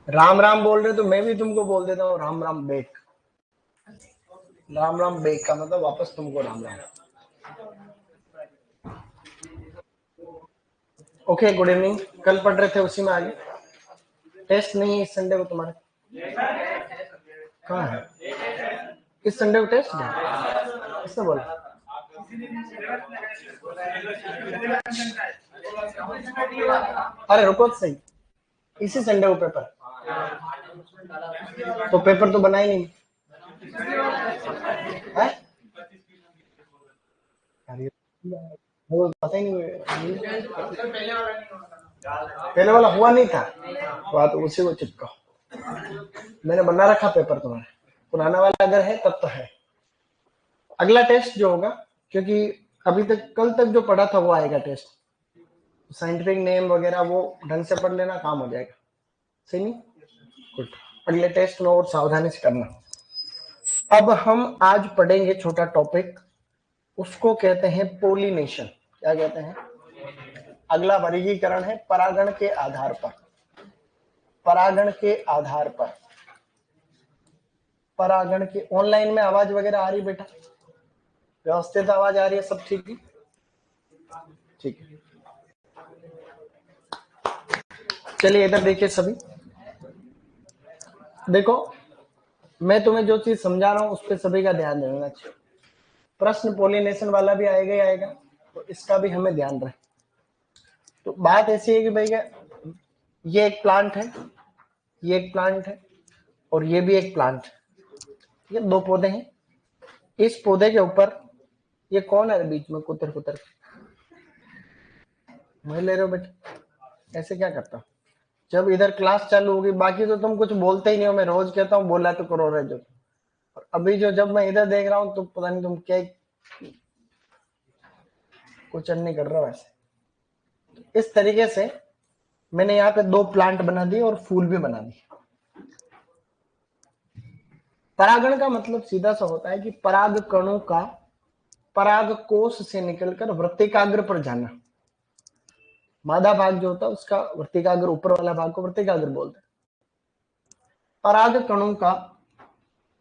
राम राम बोल रहे तो मैं भी तुमको बोल देता हूँ राम राम बेक। राम राम बेक का मतलब वापस तुमको Ram Ram. Okay, good evening. कल पढ़ रहे थे उसी में आगे। टेस्ट नहीं है इस संडे को तुम्हारे? कहाँ है? इस संडे को टेस्ट है? किसने बोला? अरे रुको तो सही, इसी संडे को पेपर। तो पेपर तो बना ही नहीं है? वो पता ही नहीं, पहले वाला हुआ नहीं था। बात उसी को चिपकाओ। मैंने बना रखा पेपर तुम्हारा, पुराना वाला अगर है तब तो है। अगला टेस्ट जो होगा, क्योंकि अभी तक कल तक जो पढ़ा था वो आएगा टेस्ट। साइंटिफिक नेम वगैरह वो ढंग से पढ़ लेना, काम हो जाएगा। सही नहीं? गुड। अगले टेस्ट में और सावधानी से करना। अब हम आज पढ़ेंगे छोटा टॉपिक, उसको कहते हैं पोलिनेशन। क्या कहते हैं? अगला वर्गीकरण है परागण के आधार पर। परागण के आधार पर, परागण के। ऑनलाइन में आवाज वगैरह आ रही बेटा? व्यवस्थित आवाज आ रही है? सब ठीक है? ठीक है, चलिए इधर देखिए सभी। देखो, मैं तुम्हें जो चीज समझा रहा हूं उस पर सभी का ध्यान देना चाहिए। प्रश्न पोलिनेशन वाला भी आएगा ही आएगा, तो इसका भी हमें ध्यान रहे। तो बात ऐसी है कि भैया ये एक प्लांट है, ये एक प्लांट है, और ये भी एक प्लांट है। ये दो पौधे हैं। इस पौधे के ऊपर ये कौन है बीच में कुतर कुतर? मैं ले रहे हो बेटा? ऐसे क्या करता हूँ? जब इधर क्लास चालू होगी, बाकी तो तुम कुछ बोलते ही नहीं हो। मैं रोज कहता हूँ बोला तो करो रहे जो। और अभी जो जब मैं इधर देख रहा हूँ तो पता नहीं तुम क्या कुछ नहीं कर रहे हो। ऐसे इस तरीके से मैंने यहाँ पे दो प्लांट बना दिए और फूल भी बना दिए। परागण का मतलब सीधा सा होता है कि पराग कणों का पराग कोश से निकलकर वृत्तिकाग्र पर जाना। मादा भाग जो होता है उसका वृत्तिकाग्र, ऊपर वाला भाग को वृत्तिकाग्र बोलते हैं। पराग कणों का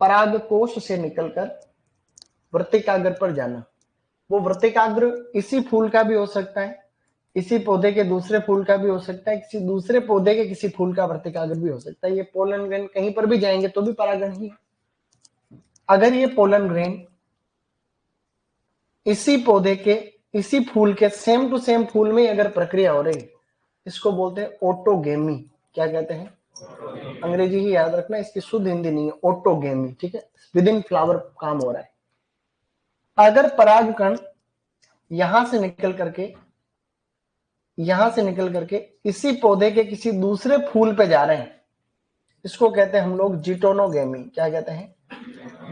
पराग कोश से निकलकर वृत्तिकाग्र पर जाना। वो वृत्तिकाग्र इसी फूल का भी हो सकता है, इसी पौधे के दूसरे फूल का भी हो सकता है, किसी दूसरे पौधे के किसी फूल का वृत्तिकाग्र भी हो सकता है। ये पोलन ग्रेन कहीं पर भी जाएंगे तो भी परागण ही है। अगर ये पोलन ग्रेन इसी पौधे के इसी फूल के सेम टू सेम फूल में अगर प्रक्रिया हो रही, इसको बोलते हैं ऑटोगेमी। क्या कहते हैं? अंग्रेजी ही याद रखना, इसकी शुद्ध हिंदी नहीं है, ऑटोगेमी। ठीक है, विद इन फ्लावर काम हो रहा है। अगर परागकण यहां से निकल करके इसी पौधे के किसी दूसरे फूल पे जा रहे हैं, इसको कहते हैं हम लोग जिटोनोगेमी। क्या कहते हैं?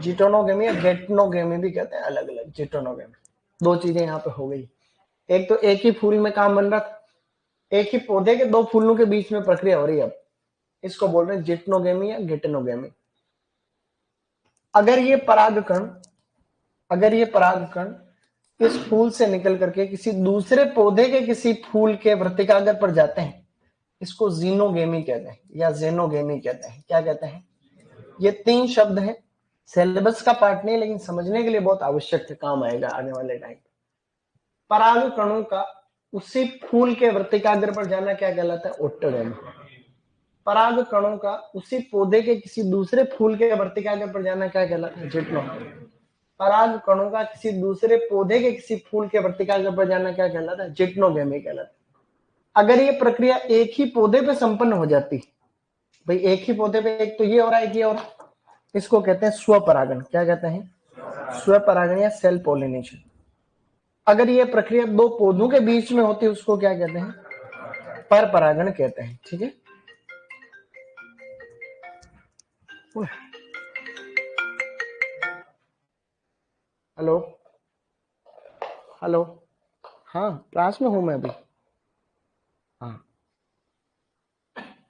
जिटोनोगेमी या गेटनोगेमी भी कहते हैं, अलग अलग। जिटोनोगेमी, दो चीजें यहाँ पे हो गई। एक तो एक ही फूल में काम बन रहा था, एक ही पौधे के दो फूलों के बीच में प्रक्रिया हो रही है। अब इसको बोल रहे हैं जिटनोगेमी या गेटनोगेमी। अगर ये परागकण इस फूल से निकल करके किसी दूसरे पौधे के किसी फूल के वृत्तिकाग्र पर जाते हैं, इसको जीनोगेमी कहते हैं या जेनोगेमी कहते हैं। क्या कहते हैं? ये तीन शब्द हैं, सिलेबस का पार्ट नहीं, लेकिन समझने के लिए बहुत आवश्यक है, काम आएगा आने वाले टाइम। पराग कणों का उसी फूल के वृत्तिकाग्र पर जाना क्या कहलाता है? ऑटोगेमी। पराग कणों का उसी पौधे के किसी दूसरे फूल के वृत्तिकाग्र पर जाना क्या कहलाता है? जिटनोगेमी। पराग कणों का किसी दूसरे पौधे के किसी फूल के वृत्तिकाग्र पर जाना क्या कहलाता है? जिटनोगेमी कहलाता है। अगर ये प्रक्रिया एक ही पौधे पे संपन्न हो जाती, भाई एक ही पौधे पे एक तो ये हो रहा है, एक ये हो रहा है, इसको कहते हैं स्वपरागण। क्या कहते हैं? स्वपरागण या सेल्फ पॉलिनेशन। अगर ये प्रक्रिया दो पौधों के बीच में होती है, उसको क्या कहते हैं? पर परागण कहते हैं। ठीक है, हेलो हेलो। हाँ, क्लास में हूं मैं अभी। हाँ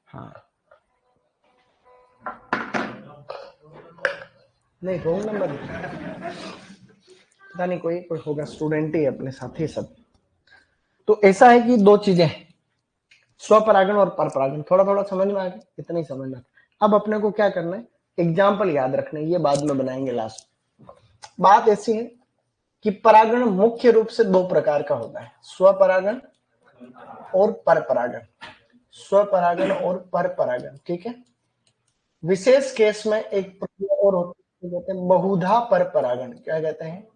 हाँ, नहीं रोल नंबर पता नहीं, कोई कोई होगा, स्टूडेंट ही अपने साथी सब। तो ऐसा है कि दो चीजें हैं, स्वपरागण और परपरागण थोड़ा थोड़ा समझ में आ गया, इतना ही समझना। अब अपने को क्या करना है, एग्जाम्पल याद रखना है, ये बाद में बनाएंगे लास्ट। बात ऐसी है कि परागण मुख्य रूप से दो प्रकार का होता है, स्वपरागण और परपरागण। स्वपरागण और परपरागण, ठीक है। विशेष केस में एक प्रक्रिया और होती है, कहते हैं बहुधा परपरागण। क्या कहते हैं?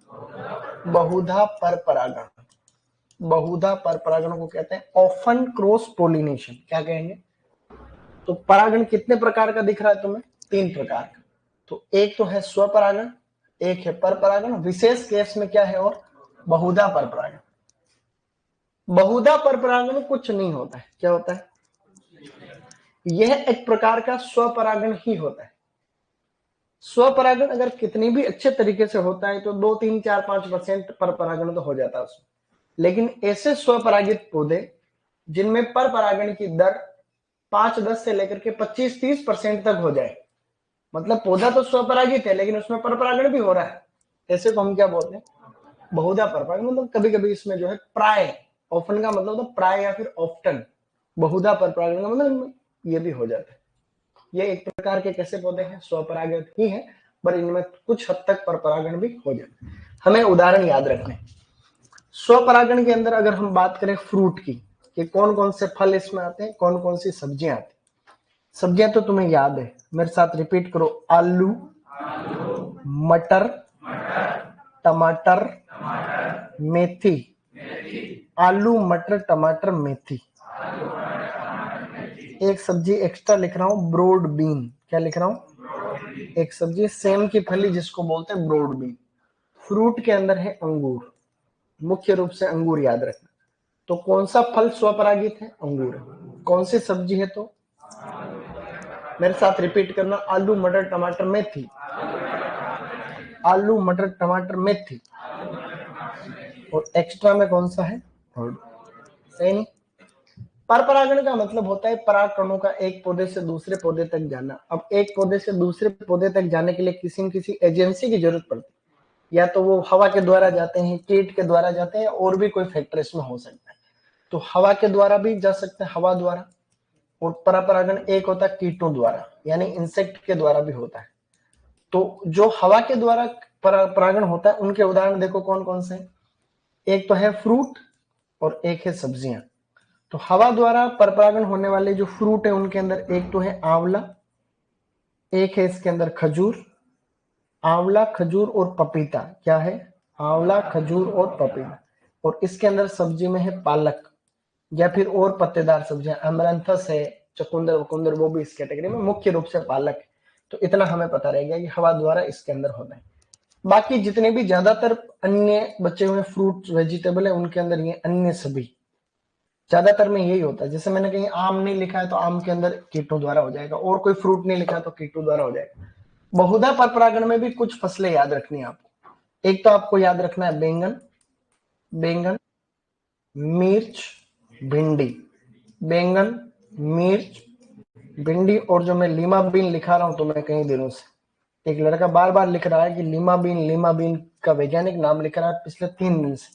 बहुधा परपरागण। बहुधा परपरागण को कहते हैं ऑफन क्रॉस पोलिनेशन। क्या कहेंगे? तो परागण कितने प्रकार का दिख रहा है तुम्हें? 3 प्रकार का। तो एक तो है स्वपरागण, एक है परपरागण, विशेष केस में क्या है और बहुधा परपरागण। बहुधा परपरागण कुछ नहीं होता है, क्या होता है? यह एक प्रकार का स्वपरागण ही होता है। स्वपरागण अगर कितनी भी अच्छे तरीके से होता है तो 2, 3, 4, 5% परपरागण तो हो जाता है उसमें। लेकिन ऐसे स्वपरागित पौधे जिनमें परपरागण की दर 5, 10 से लेकर के 25, 30% तक हो जाए, मतलब पौधा तो स्वपरागित है लेकिन उसमें परपरागण भी हो रहा है, ऐसे को हम क्या बोलते हैं? बहुधा परपरागण। मतलब कभी कभी इसमें जो है प्राय, ऑफन का मतलब होता प्राय या फिर ऑफ्टन, बहुधा परपरागण का मतलब ये भी हो जाता है। ये एक प्रकार के कैसे पौधे हैं? स्वपरागित ही है, पर इनमें कुछ हद तक परपरागण भी हो जाता है। हमें उदाहरण याद रखने। स्वपरागण के अंदर अगर हम बात करें फ्रूट की, कि कौन कौन से फल इसमें आते हैं, कौन कौन सी सब्जियां आती हैं। सब्जियां तो तुम्हें याद है, मेरे साथ रिपीट करो। आलू, मटर, टमाटर, मेथी। आलू, मटर, टमाटर, मेथी। एक सब्जी एक्स्ट्रा लिख रहा हूं, ब्रोड बीन। क्या लिख रहा हूं? एक सब्जी सेम की फली जिसको बोलते हैं ब्रोड बीन। फ्रूट के अंदर है अंगूर, मुख्य रूप से अंगूर याद रखना। तो कौन सा फल स्वपरागित है? अंगूर। कौन सी सब्जी है? तो मेरे साथ रिपीट करना, आलू, मटर, टमाटर, मेथी। आलू, मटर, टमाटर, मेथी। और एक्स्ट्रा में कौन सा है? सही नहीं। परपरागण का मतलब होता है परागकणों का एक पौधे से दूसरे पौधे तक जाना। अब एक पौधे से दूसरे पौधे तक जाने के लिए किसी न किसी एजेंसी की जरूरत पड़ती है, या तो वो हवा के द्वारा जाते हैं, कीट के द्वारा जाते हैं, और भी कोई फैक्टर इसमें हो सकता है। तो हवा के द्वारा भी जा सकते हैं, हवा द्वारा। और परपरागण एक होता है कीटों द्वारा, यानी इंसेक्ट के द्वारा भी होता है। तो जो हवा के द्वारा परागण होता है उनके उदाहरण देखो कौन कौन से। एक तो है फ्रूट और एक है सब्जियां। तो हवा द्वारा परपरागण होने वाले जो फ्रूट है उनके अंदर एक तो है आंवला, एक है इसके अंदर खजूर। आंवला, खजूर और पपीता। क्या है? आंवला, खजूर और पपीता। और इसके अंदर सब्जी में है पालक, या फिर और पत्तेदार सब्जियां, अमरंथस है, चकुंदर वकुंदर, वो भी इस कैटेगरी में। मुख्य रूप से पालक है। तो इतना हमें पता रहेगा कि हवा द्वारा इसके अंदर होना है। बाकी जितने भी ज्यादातर अन्य बचे हुए फ्रूट वेजिटेबल है उनके अंदर ये अन्य सभी ज्यादातर में यही होता है। जैसे मैंने कहीं आम नहीं लिखा है तो आम के अंदर कीटों द्वारा हो जाएगा, और कोई फ्रूट नहीं लिखा है तो कीटों द्वारा हो जाएगा। बहुधा परपरागण में भी कुछ फसलें याद रखनी है आपको। एक तो आपको याद रखना है बैंगन, बैंगन, मिर्च, भिंडी। बैंगन, मिर्च, भिंडी। और जो मैं लीमा बीन लिखा रहा हूं तो मैं कई दिनों से, एक लड़का बार बार लिख रहा है कि लीमा बीन का वैज्ञानिक नाम लिख रहा है पिछले 3 दिन से,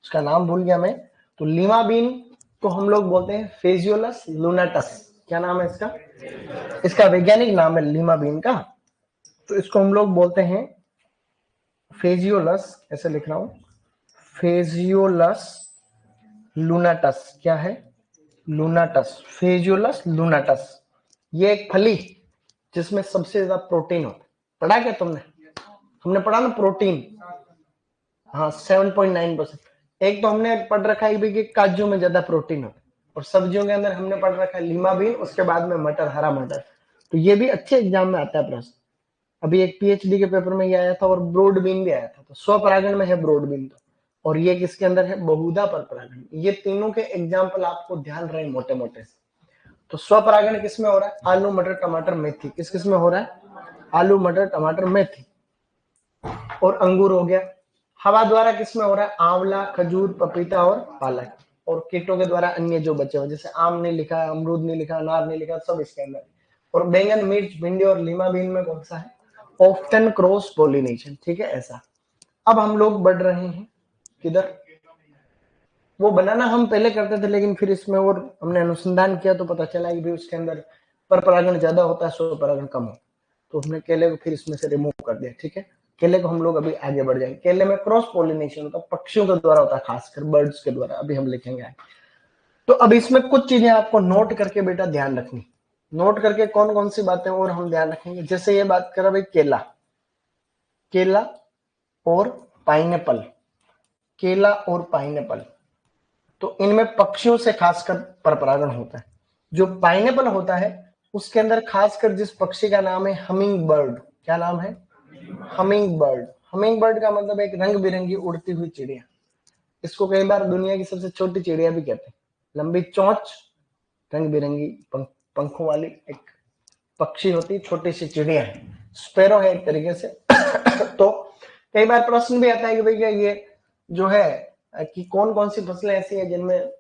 उसका नाम भूल गया मैं। तो लीमा बीन को हम लोग बोलते हैं फेजियोलस लूनाटस। क्या नाम है इसका? इसका वैज्ञानिक नाम है लीमा बीन का। तो इसको हम लोग बोलते हैं फेजियोलस, ऐसे लिख रहा हूं, फेजियोलस लूनाटस। क्या है? लूनाटस, फेजियोलस लूनाटस। ये एक फली जिसमें सबसे ज्यादा प्रोटीन होता है। पढ़ा क्या तुमने? हमने पढ़ा ना प्रोटीन। हाँ, 7.9%। एक तो हमने पढ़ रखा है कि काजू में ज्यादा प्रोटीन होता है, और सब्जियों के अंदर हमने पढ़ रखा है लीमा बीन, उसके बाद में मटर, हरा मटर। तो ये भी अच्छे एग्जाम में आता है प्रश्न। अभी एक पीएचडी के पेपर में ये आया था, और ब्रोड बीन भी आया था। तो स्वपरागण में है ब्रोड बीन तो, और ये किसके अंदर है? बहुधा परपरागण। ये तीनों के एग्जाम्पल आपको ध्यान रहे मोटे मोटे से। तो स्वपरागण किस में हो रहा है? आलू, मटर, टमाटर, मेथी। किस किस में हो रहा है? आलू, मटर, टमाटर, मेथी। और अंगूर हो गया। हवा द्वारा किस में हो रहा है? आंवला, खजूर, पपीता और पालक। और कीटों के द्वारा अन्य जो बचे हुए, जैसे आम नहीं लिखा, अमरूद नहीं लिखा, अनार नहीं लिखा, सब इसके अंदर। और बैंगन, मिर्च, भिंडी और लीमा बीन में कौन सा है? Often cross pollination. ठीक है, ऐसा। अब हम लोग बढ़ रहे हैं किधर? वो बनाना हम पहले करते थे, लेकिन फिर इसमें और हमने अनुसंधान किया तो पता चला कि भाई उसके अंदर पर परागण ज्यादा होता है, स्व परागण कम होता है, तो हमने केले को फिर इसमें से रिमूव कर दिया। ठीक है, केले को हम लोग अभी आगे बढ़ जाएंगे। केले में क्रॉस पोलिनेशन होता है, पक्षियों के द्वारा होता है, खासकर बर्ड्स के द्वारा, अभी हम लिखेंगे आगे। तो अब इसमें कुछ चीजें आपको नोट करके बेटा ध्यान रखनी। नोट करके कौन कौन सी बातें और हम ध्यान रखेंगे, जैसे ये बात करा भाई केला, केला और पाइनएप्पल, केला और पाइनएप्पल, तो इनमें पक्षियों से खासकर परपरागण होता है। जो पाइनएप्पल होता है उसके अंदर खासकर जिस पक्षी का नाम है हमिंग बर्ड, क्या नाम है, हमिंग बर्ड। हमिंग बर्ड का मतलब एक रंग बिरंगी उड़ती हुई चिड़िया, इसको कई बार दुनिया की सबसे छोटी चिड़िया भी कहते हैं। लंबी चोंच, रंग बिरंगी पंखों वाली एक पक्षी होती, छोटी सी चिड़िया है, स्पैरो है एक तरीके से। तो कई बार प्रश्न भी आता है कि भैया ये जो है कि कौन कौन सी फसलें ऐसी है जिनमें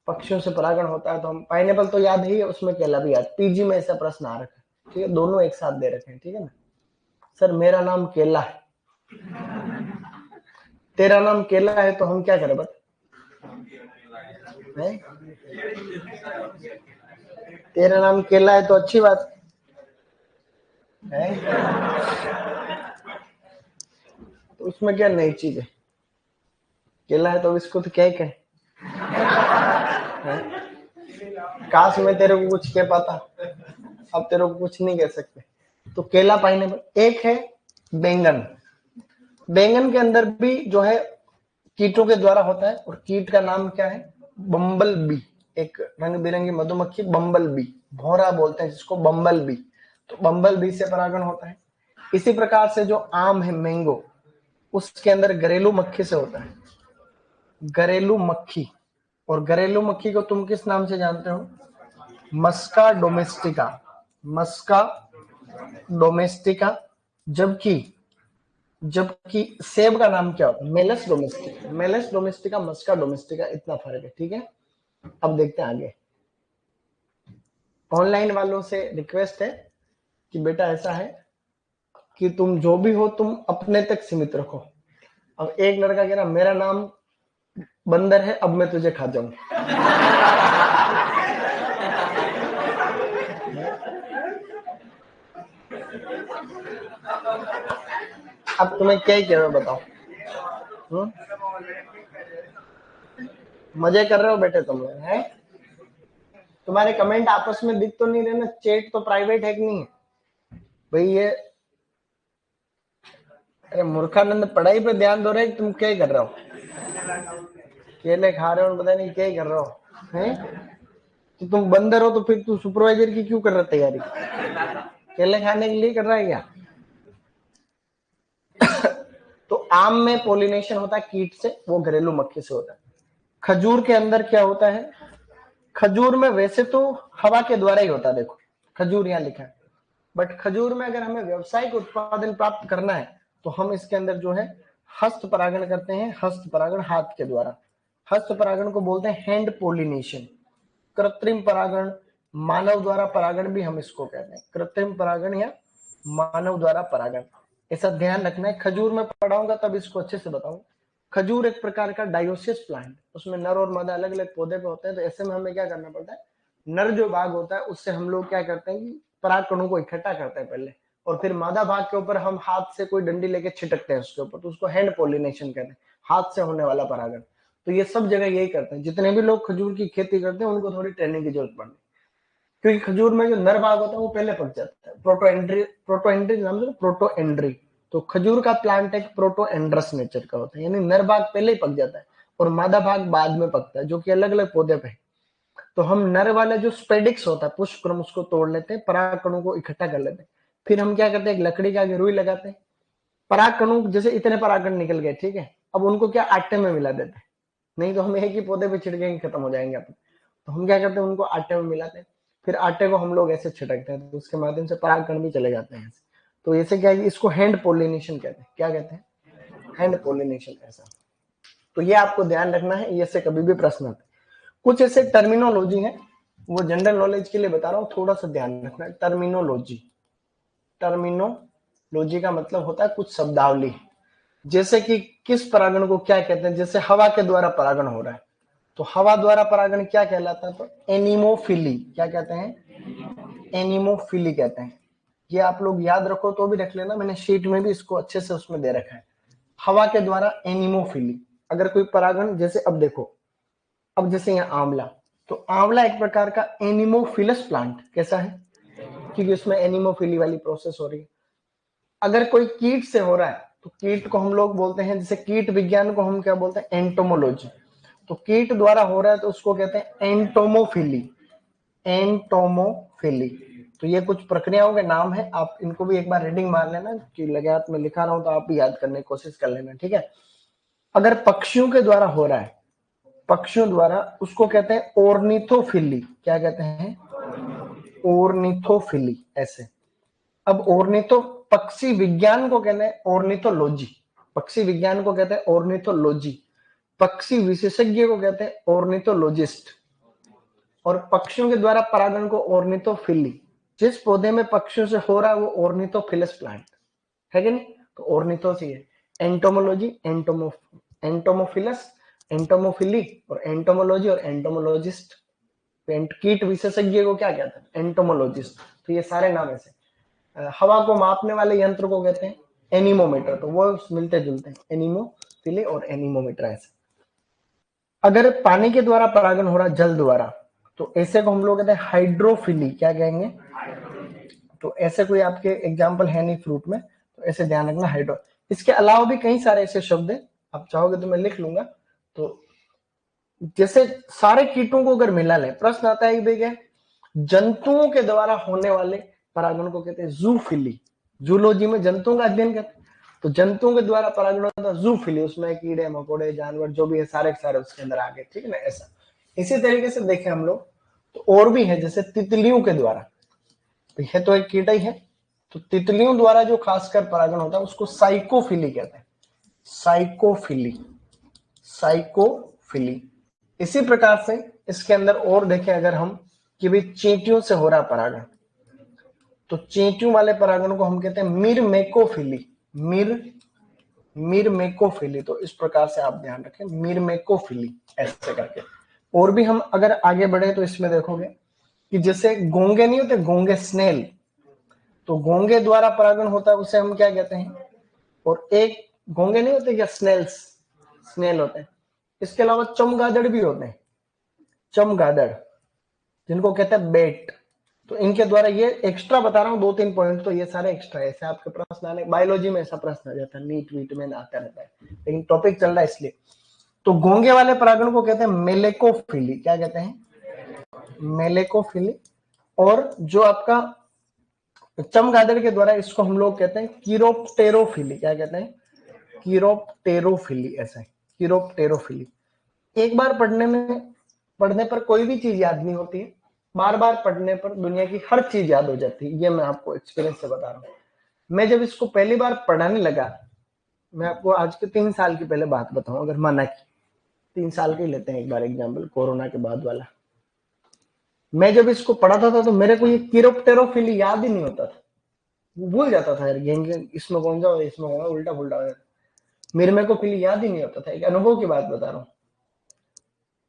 पक्षियों से परागण होता है, तो हम पाइनएप्पल तो याद ही है, उसमें केला भी याद, पीजी में ऐसा प्रश्न आ रखा है। ठीक है, दोनों एक साथ दे रखे हैं। ठीक है ना, सर मेरा नाम केला है, तेरा नाम केला है, तो हम क्या करें बता, तेरा नाम केला है तो अच्छी बात है, तो उसमें क्या नई चीज है, केला है तो इसको तो क्या ही कहें, काश मैं तेरे को कुछ कह पाता, अब तेरे को कुछ नहीं कह सकते। तो केला पाइनएप्पल। एक है बैंगन, बैंगन के अंदर भी जो है कीटों के द्वारा होता है, और कीट का नाम क्या है, बम्बल बी, एक रंग बिरंगी मधुमक्खी, बम्बल बी, भौरा बोलते हैं जिसको, बम्बल बी, तो बम्बल बी से परागण होता है। इसी प्रकार से जो आम है मैंगो, उसके अंदर घरेलू मक्खी से होता है, घरेलू मक्खी, और घरेलू मक्खी को तुम किस नाम से जानते हो, मस्का डोमेस्टिका, मस्का डोमेस्टिका। जबकि जबकि सेब का नाम क्या होता है, मेलस डोमेस्टिका, मेलस डोमेस्टिका, मस्का डोमेस्टिका, इतना फर्क है। ठीक है, अब देखते हैं आगे। ऑनलाइन वालों से रिक्वेस्ट है कि बेटा ऐसा है कि तुम जो भी हो तुम अपने तक सीमित रखो। अब एक लड़का कह रहा मेरा नाम बंदर है, अब मैं तुझे खा जाऊं। अब तुम्हें क्या ही कह बताओ, मजे कर रहे हो बेटे तुम लोग हैं, तुम्हारे कमेंट आपस में दिख तो नहीं रहे ना, चैट तो प्राइवेट है कि नहीं है भाई ये, अरे मूर्खानंद पढ़ाई पे ध्यान दो रहे, तुम क्या कर रहे हो, केले खा रहे हो, पता नहीं क्या कर रहे हो हैं, तो तुम बंदर हो तो फिर तू सुपरवाइजर की क्यों कर रहा तैयारी, केले खाने के लिए कर रहा है क्या। तो आम में पोलिनेशन होता है कीट से, वो घरेलू मक्खी से होता है। खजूर के अंदर क्या होता है, खजूर में वैसे तो हवा के द्वारा ही होता है, देखो खजूर यहाँ लिखा है, बट खजूर में अगर हमें व्यावसायिक उत्पादन प्राप्त करना है तो हम इसके अंदर जो है हस्त परागण करते हैं, हस्त परागण हाथ के द्वारा, हस्त परागण को बोलते हैं हैंड पोलिनेशन। कृत्रिम परागण, मानव द्वारा परागण भी हम इसको कहते हैं, कृत्रिम परागण या मानव द्वारा परागण, ऐसा ध्यान रखना है। खजूर में पढ़ाऊंगा तब इसको अच्छे से बताऊंगा। खजूर एक प्रकार का डायोसियस प्लांट, उसमें नर और मादा अलग अलग पौधे पे होते हैं, तो ऐसे में हमें क्या करना पड़ता है, नर जो भाग होता है उससे हम लोग क्या करते हैं कि पराग कणों को इकट्ठा करते हैं पहले, और फिर मादा भाग के ऊपर हम हाथ से कोई डंडी लेके छिटकते हैं उसके ऊपर, तो उसको हैंड पोलिनेशन कहते हैं, हाथ से होने वाला परागण। तो ये सब जगह यही करते हैं, जितने भी लोग खजूर की खेती करते हैं उनको थोड़ी ट्रेनिंग की जरूरत पड़ती है, क्योंकि खजूर में जो नर भाग होता है वो पहले पक जाता है, प्रोटोएंड्री नाम से, प्रोटोएंड्री। तो खजूर का प्लांट एक प्रोटोएंड्रस नेचर का होता है, यानी नर भाग पहले ही पक जाता है और मादा भाग बाद में पकता है, जो कि अलग अलग पौधे पे है। तो हम नर वाले जो स्पेडिक्स होता है पुष्पक्रम, उसको तोड़ लेते हैं, पराग कणों को इकट्ठा कर लेते हैं, फिर हम क्या करते हैं, एक लकड़ी का आगे रुई लगाते हैं, पराग कणों जैसे इतने परागकण निकल गए, ठीक है, अब उनको क्या आटे में मिला देते हैं, नहीं तो हम एक ही पौधे पे छिड़केंगे खत्म हो जाएंगे अपन, तो हम क्या करते हैं, उनको आटे में मिलाते हैं, फिर आटे को हम लोग ऐसे छिड़कते हैं, तो उसके माध्यम से परागकण भी चले जाते हैं। तो ऐसे क्या है, इसको हैंड पोलिनेशन कहते हैं, क्या कहते हैं, हैंड पोलिनेशन। ऐसा तो ये आपको ध्यान रखना है, ये से कभी भी प्रश्न आता है। कुछ ऐसे टर्मिनोलॉजी है, वो जनरल नॉलेज के लिए बता रहा हूँ, थोड़ा सा ध्यान रखना है। टर्मिनोलॉजी, टर्मिनोलॉजी का मतलब होता है कुछ शब्दावली, जैसे कि किस परागण को क्या कहते हैं, जैसे हवा के द्वारा परागण हो रहा है, तो हवा द्वारा परागण क्या कहलाता है? तो एनिमोफिली। क्या कहते हैं? एनिमोफिली कहते हैं। ये आप लोग याद रखो तो भी रख लेना, मैंने शीट में भी इसको अच्छे से उसमें दे रखा है। हवा के द्वारा एनिमोफिली। अगर कोई परागण, जैसे अब देखो, अब जैसे यहाँ आंवला, तो आंवला एक प्रकार का एनिमोफिलस प्लांट कैसा है, क्योंकि उसमें एनिमोफिली वाली प्रोसेस हो रही है। अगर कोई कीट से हो रहा है तो कीट को हम लोग बोलते हैं, जैसे कीट विज्ञान को हम क्या बोलते हैं? एंटोमोलॉजी। तो कीट द्वारा हो रहा है तो उसको कहते हैं एंटोमोफिली। एंटोमोफिली। तो ये कुछ प्रक्रियाओं के नाम है, आप इनको भी एक बार रीडिंग मार लेना, कि लगातार में लिखा रहा हूं तो आप भी याद करने की कोशिश कर लेना, ठीक है। अगर पक्षियों के द्वारा हो रहा है, पक्षियों द्वारा, उसको कहते हैं ओर्निथोफिली। क्या कहते हैं? ओर्निथोफिली। ऐसे अब ओर्निथो, पक्षी विज्ञान को कहते हैं ओर्निथोलॉजी। पक्षी विज्ञान को कहते हैं ओर्निथोलॉजी। पक्षी विशेषज्ञ को कहते हैं ओर्निथोलॉजिस्ट। और पक्षियों के द्वारा परागण को ओर्निथोफिली। जिस पौधे में पक्षियों से हो रहा है वो ओर्निथोफिलस प्लांट है कि नहीं? तो ओर्निथो से है। एंटोमोलॉजी, एंटोमोफिलस, एंटोमोफिली और एंटोमोलॉजी और एंटोमोलॉजिस्ट। कीट विशेषज्ञ को क्या कहते हैं? एंटोमोलॉजिस्ट। तो ये सारे नाम ऐसे। हवा को मापने वाले यंत्र को कहते हैं एनीमोमीटर। तो वो मिलते जुलते हैं, एनीमोफिली और एनीमोमीटर ऐसे। अगर पानी के द्वारा परागण हो रहा है, जल द्वारा, तो ऐसे को हम लोग कहते हैं हाइड्रोफिली। क्या कहेंगे? तो ऐसे कोई आपके एग्जाम्पल है नहीं फ्रूट में, तो ऐसे ध्यान रखना, हाइड्रो। इसके अलावा भी कई सारे ऐसे शब्द है, आप चाहोगे तो मैं लिख लूंगा। तो जैसे सारे कीटों को अगर मिला ले, प्रश्न आता है भैया जंतुओं के द्वारा होने वाले परागण को कहते हैं जूफिली। जूलॉजी में जंतुओं का अध्ययन करते हैं, तो जंतुओं के द्वारा परागण होता है जूफिली। उसमें कीड़े मकोड़े जानवर जो भी है सारे के सारे उसके अंदर आ गए, ठीक है ना। ऐसा इसी तरीके से देखें हम लोग तो और भी है, जैसे तितलियों के द्वारा, तो यह तो एक कीड़ा ही है, तो तितलियों द्वारा जो खासकर परागण होता है उसको साइकोफिली कहते हैं। साइकोफिली, साइकोफिली। इसी प्रकार से इसके अंदर और देखें अगर हम, कि भाई चींटियों से हो रहा परागण, तो चींटियों वाले परागण को हम कहते हैं मिरमेकोफिली। मिरमेकोफिली। तो इस प्रकार से आप ध्यान रखें, मिरमेकोफिली ऐसे करके। और भी हम अगर आगे बढ़े तो इसमें देखोगे कि जैसे गोंगे नहीं होते, गोंगे स्नेल, तो गोंगे द्वारा परागण होता है, उसे हम क्या कहते हैं? और एक गोंगे नहीं होते क्या, स्नेल्स, स्नेल होते हैं। इसके अलावा चमगादड़ भी होते हैं, चमगादड़, जिनको कहते हैं बेट। तो इनके द्वारा, ये एक्स्ट्रा बता रहा हूँ 2-3 पॉइंट, तो ये सारे एक्स्ट्रा है। ऐसे आपके प्रश्न आने, बायोलॉजी में ऐसा प्रश्न आ जाता है, नीट वीट में आता रहता है, लेकिन टॉपिक चल रहा है इसलिए। तो गोंगे वाले परागण को कहते हैं मेलेकोफिली। क्या कहते हैं? मेलेकोफिली। और जो आपका चमगादड़ के द्वारा, इसको हम लोग कहते हैं कीरोप्टेरोफिली। क्या कहते हैं? कीरोप्टेरोफिली। ऐसा है, कीरोप्टेरोफिली। एक बार पढ़ने पर कोई भी चीज याद नहीं होती है, बार बार पढ़ने पर दुनिया की हर चीज याद हो जाती है। ये मैं आपको एक्सपीरियंस से बता रहा हूँ। मैं जब इसको पहली बार पढ़ाने लगा, मैं आपको आज के 3 साल की पहले बात बताऊं, अगर माना कि 3 साल के लेते हैं एक बार एग्जाम्पल, कोरोना के बाद वाला। मैं जब इसको पढ़ाता था तो मेरे को ये कीरोप्टेरोफिली याद ही नहीं होता था, भूल जाता था यार, इसमें कौन सा इसमें कौन सा, उल्टा पुल्टा हो जाता। मेरे को फिर याद ही नहीं होता था, एक अनुभव की बात बता रहा हूँ।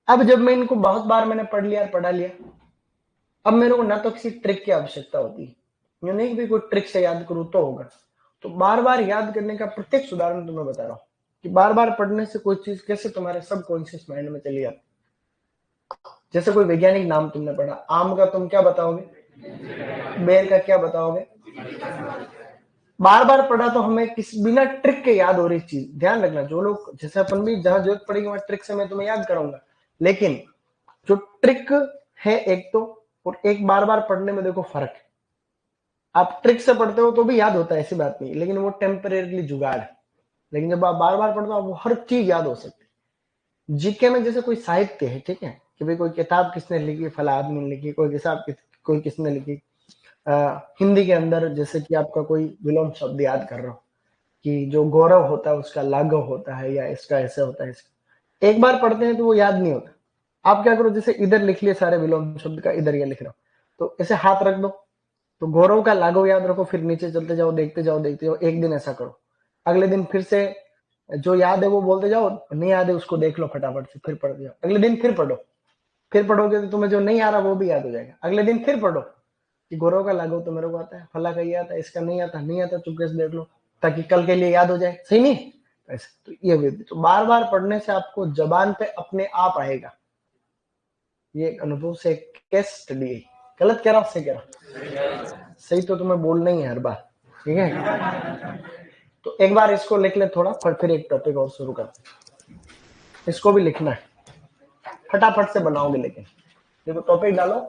अब जब मैं इनको बहुत बार मैंने पढ़ लिया, पढ़ा लिया, अब मेरे को ना तो किसी ट्रिक की आवश्यकता होती है, नहीं कि भी कोई ट्रिक से याद करूँ तो होगा। तो बार बार याद करने का प्रत्यक्ष उदाहरण तुम्हें बता रहा हूँ कि बार बार पढ़ने से कोई चीज कैसे तुम्हारे सबकॉन्शियस माइंड में चली जाती। जैसे कोई वैज्ञानिक नाम तुमने पढ़ा, आम का तुम क्या बताओगे? बेर का क्या बताओगे? बार बार पढ़ा तो हमें किसी बिना ट्रिक के याद हो रही चीज। ध्यान रखना, जो लोग, जैसे अपन भी जहां जरूरत पड़ेगी वहां ट्रिक से मैं तुम्हें याद कराऊंगा, लेकिन जो ट्रिक है एक तो, और एक बार बार पढ़ने में देखो फर्क है। आप ट्रिक से पढ़ते हो तो भी याद होता है, ऐसी बात नहीं, लेकिन वो टेम्परेरी जुगाड़ है। लेकिन जब आप बार बार पढ़ते हो, वो हर चीज याद हो सकती है। जीके में जैसे कोई साहित्य है, ठीक है, कि भाई कोई किताब किसने लिखी, फला आदमी ने लिखी, कोई किताब कोई किसने लिखी। हिंदी के अंदर जैसे कि आपका कोई विलोम शब्द याद कर रहा हो, कि जो गौरव होता है उसका लाघव होता है, या इसका ऐसे होता है, इसका एक बार पढ़ते हैं तो वो याद नहीं होता। आप क्या करो, जैसे इधर लिख लिए सारे विलोम शब्द का, इधर ये लिख रहा हूं, तो ऐसे हाथ रख दो, तो गौरव का लाघव याद रखो, फिर नीचे चलते जाओ, देखते जाओ, देखते जाओ, एक दिन ऐसा करो, अगले दिन फिर से जो याद है वो बोलते जाओ, नहीं याद है उसको देख लो फटाफट से, फिर पढ़ जाओ। अगले दिन फिर पढ़ो, फिर पढ़ोगे तो तुम्हें जो नहीं आ रहा वो भी याद हो जाएगा। अगले दिन फिर पढ़ो कि गौरव का लागू तो मेरे को आता है, फला का ये आता है, इसका नहीं आता, नहीं आता चुपके से देख लो, ताकि कल के लिए याद हो जाए। सही नहीं ऐसे? तो ये भी तो बार बार पढ़ने से आपको जबान पे अपने आप आएगा। ये एक अनुभव से केस स्टडी है। गलत कह रहा हूं, सही कह रहा हूं? सही तो तुम्हें बोलना ही है हर बार, ठीक है? तो एक बार इसको लिख ले थोड़ा, फिर एक टॉपिक और शुरू करते हैं। इसको भी लिखना है, फटाफट से बनाओगे। लेकिन देखो टॉपिक डालो,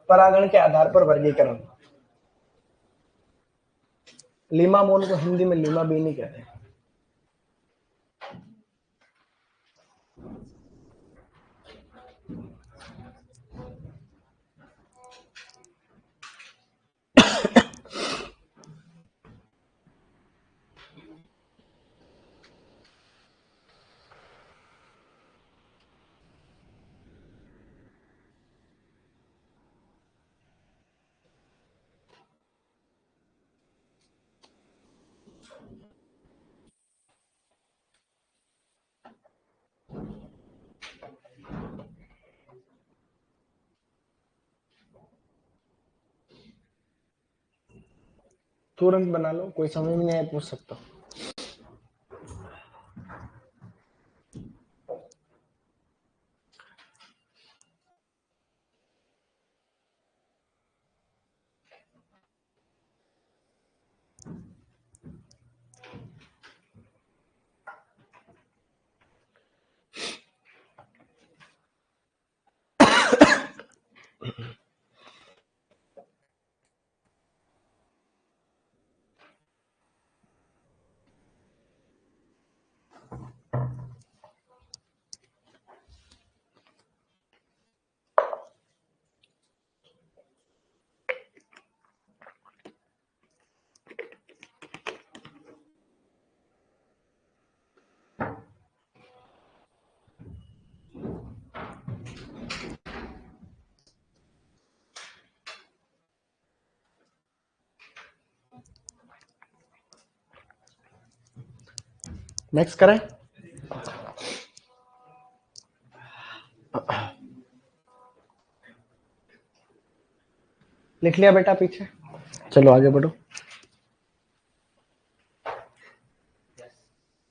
परागण के आधार पर वर्गीकरण। लीमा मोल को हिंदी में लीमा बीनी कहते हैं। तुरंत बना लो, कोई समझ में नहीं आए पूछ सकता हूँ। नेक्स्ट करें। लिख लिया बेटा पीछे? चलो आगे बढ़ो।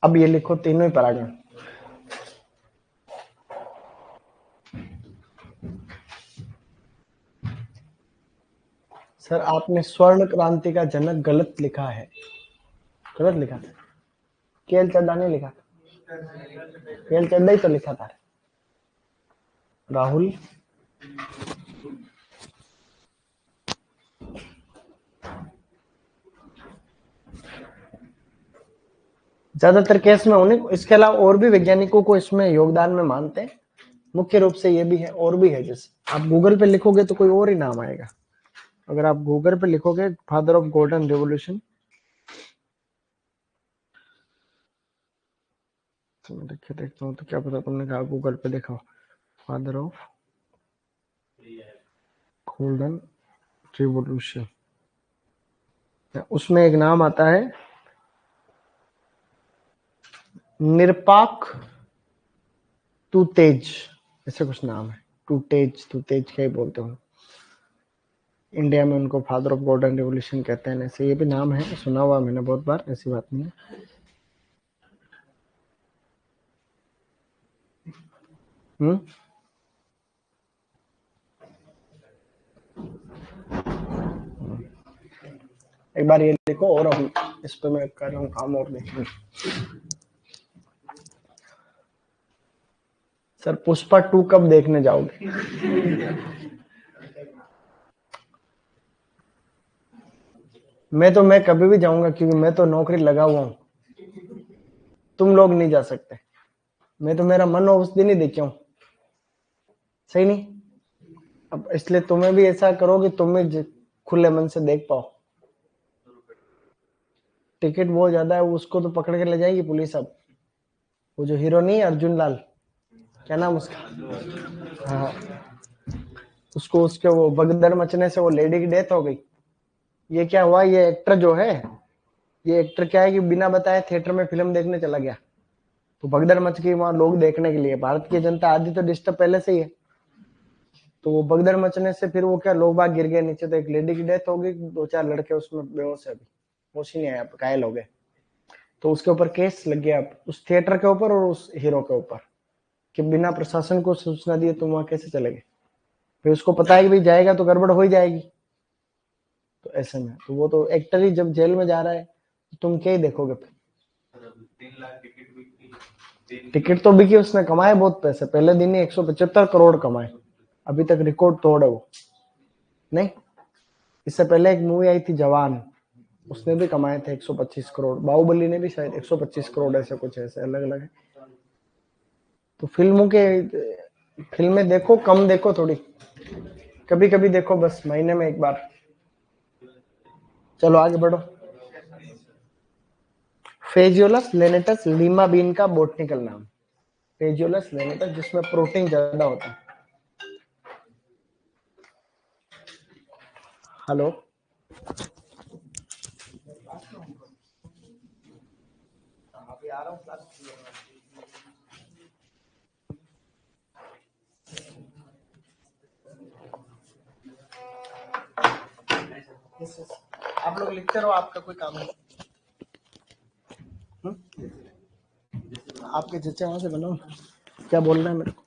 अब ये लिखो तीनों ही परागण। सर आपने स्वर्ण क्रांति का जनक गलत लिखा है, गलत लिखा था। केएल चड्डा नहीं लिखा था, केएल चड्डा ही तो लिखा था। राहुल ज्यादातर केस में उन्हें, इसके अलावा और भी वैज्ञानिकों को इसमें योगदान में मानते हैं। मुख्य रूप से ये भी है, और भी है। जैसे आप गूगल पे लिखोगे तो कोई और ही नाम आएगा। अगर आप गूगल पे लिखोगे फादर ऑफ गोल्डन रेवोल्यूशन, तो मैं देखता हूँ तो क्या पता तुमने कहा गूगल पे देखा, फादर ऑफ गोल्डन रेवोल्यूशन, उसमें एक नाम आता है निरपाक टू तेज, ऐसे कुछ नाम है। टू तेज क्या ही बोलते हो, इंडिया में उनको फादर ऑफ गोल्डन रेवोल्यूशन कहते हैं। ऐसे ये भी नाम है, सुना हुआ मैंने बहुत बार, ऐसी बात नहीं है। एक बार ये लिखो और हम इस पे मैं कर रहा हूँ काम और देखेंगे। सर पुष्पा 2 कब देखने जाओगे? मैं कभी भी जाऊंगा, क्योंकि मैं तो नौकरी लगा हुआ हूँ, तुम लोग नहीं जा सकते। मैं तो मेरा मन हो उस दिन ही देखे हूँ, सही नहीं? अब इसलिए तुम्हें भी ऐसा करो कि तुम्हें खुले मन से देख पाओ। टिकट बहुत ज्यादा है, उसको तो पकड़ के ले जाएगी पुलिस। अब वो जो हीरो नहीं है अर्जुन लाल, क्या नाम उसका, हाँ, उसको उसके वो भगदड़ मचने से वो लेडी की डेथ हो गई। ये क्या हुआ, ये एक्टर जो है, ये एक्टर क्या है कि बिना बताए थिएटर में फिल्म देखने चला गया। तो भगदड़ मच गई वहां लोग देखने के लिए। भारत की जनता आधी तो डिस्टर्ब पहले से ही है, तो वो भगदड़ मचने से फिर वो क्या लोग बाग गिर गए नीचे, तो एक लेडी की डेथ हो गई, 2-4 लड़के उसमें बेहोश है, अभी होश ही नहीं आया, घायल हो गए। तो उसके ऊपर केस लग गया उस थिएटर के ऊपर और उस हीरो के ऊपर कि बिना प्रशासन को सूचना दिए तुम वहां कैसे चले गए। फिर उसको पता है कि भाई जाएगा तो गड़बड़ हो ही जाएगी, तो ऐसे में तो वो तो एक्टर ही जब जेल में जा रहा है तो तुम क्या ही देखोगे फिर। 3 लाख टिकट तो बिकी, उसने कमाए बहुत पैसे, पहले दिन ही 175 करोड़ कमाए, अभी तक रिकॉर्ड तोड़ है वो। नहीं, इससे पहले एक मूवी आई थी जवान, उसने भी कमाए थे 125 करोड़, बाहुबली ने भी शायद 125 करोड़, ऐसे कुछ ऐसे अलग अलग है। तो फिल्में देखो, कम देखो थोड़ी, कभी कभी देखो, बस महीने में एक बार। चलो आगे बढ़ो। फेजियोलस लेनेटस लीमा बीन का बोटनिकल नाम, फेजियोलस लेनेटस, जिसमें प्रोटीन ज्यादा होता है। हेलो, अभी आ रहा हूँ क्लास। आप लोग लिखते रहो, आपका कोई काम नहीं। आपके चचा वहां से बनाओ, क्या बोल रहे हैं मेरे को।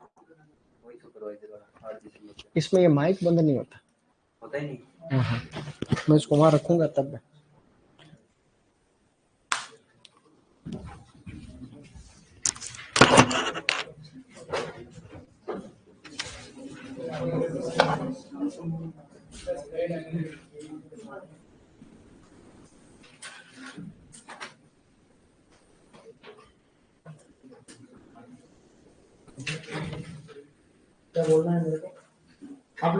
इसमें ये माइक बंद नहीं होता ही नहीं। मैं इसको वहां रखूंगा तब। क्या बोलना है मेरे को। आप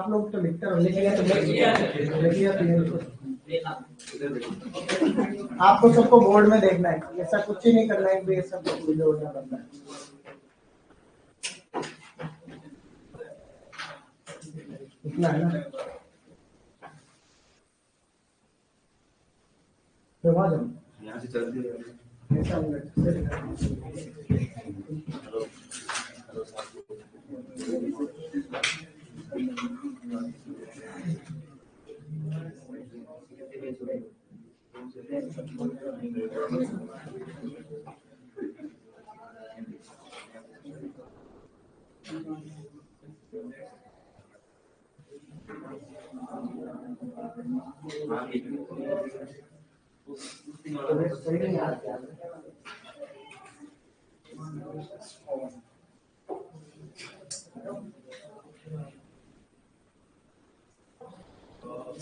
लोग तो लिखते रहो, लिखिए तो आपको सबको बोर्ड में देखना है, ऐसा कुछ ही नहीं करना है कि ये सब वीडियो करना है। इतना है ना, तो वहां जाओ, यहाँ से चलती है। ऐसा होगा।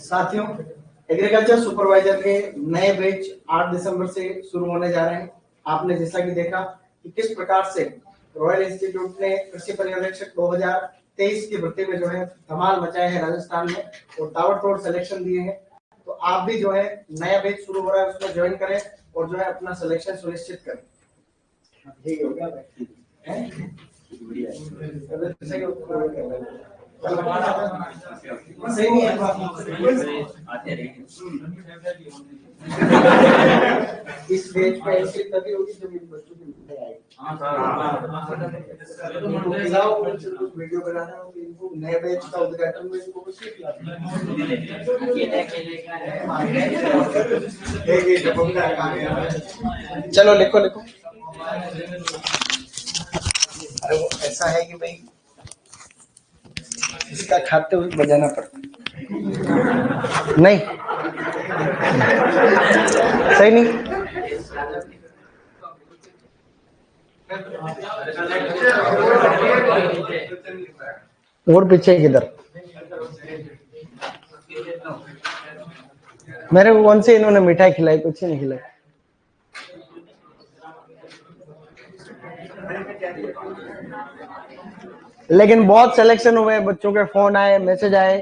साथियों, एग्रीकल्चर सुपरवाइजर के नए बैच 8 दिसंबर से शुरू होने जा रहे हैं। आपने जैसा कि देखा कि किस प्रकार से रॉयल इंस्टीट्यूट ने कृषि पर्यवेक्षक 2023 की भर्ती में जो है धमाल मचाया है राजस्थान में, और ताबड़तोड़ सिलेक्शन दिए हैं। तो आप भी जो है नया बैच शुरू हो रहा है उसमें ज्वाइन करें और जो है अपना सिलेक्शन सुनिश्चित करें। ठीक हो गया सही नहीं है आते रहेंगे। इस पेज पे एंट्री तभी होगी जब इन बच्चों की लिखने आएगी। वीडियो बनाना हो कि इनको नए बैच का उद्घाटन में इनको कुछ सिखा चलो लिखो लिखो। अरे वो ऐसा है कि भाई इसका खाते हुए बजाना पड़ता नहीं, सही नहीं। और पीछे किधर, मेरे को कौन से इन्होंने मिठाई खिलाई, कुछ नहीं खिलाई। लेकिन बहुत सिलेक्शन हुए, बच्चों के फोन आए, मैसेज आए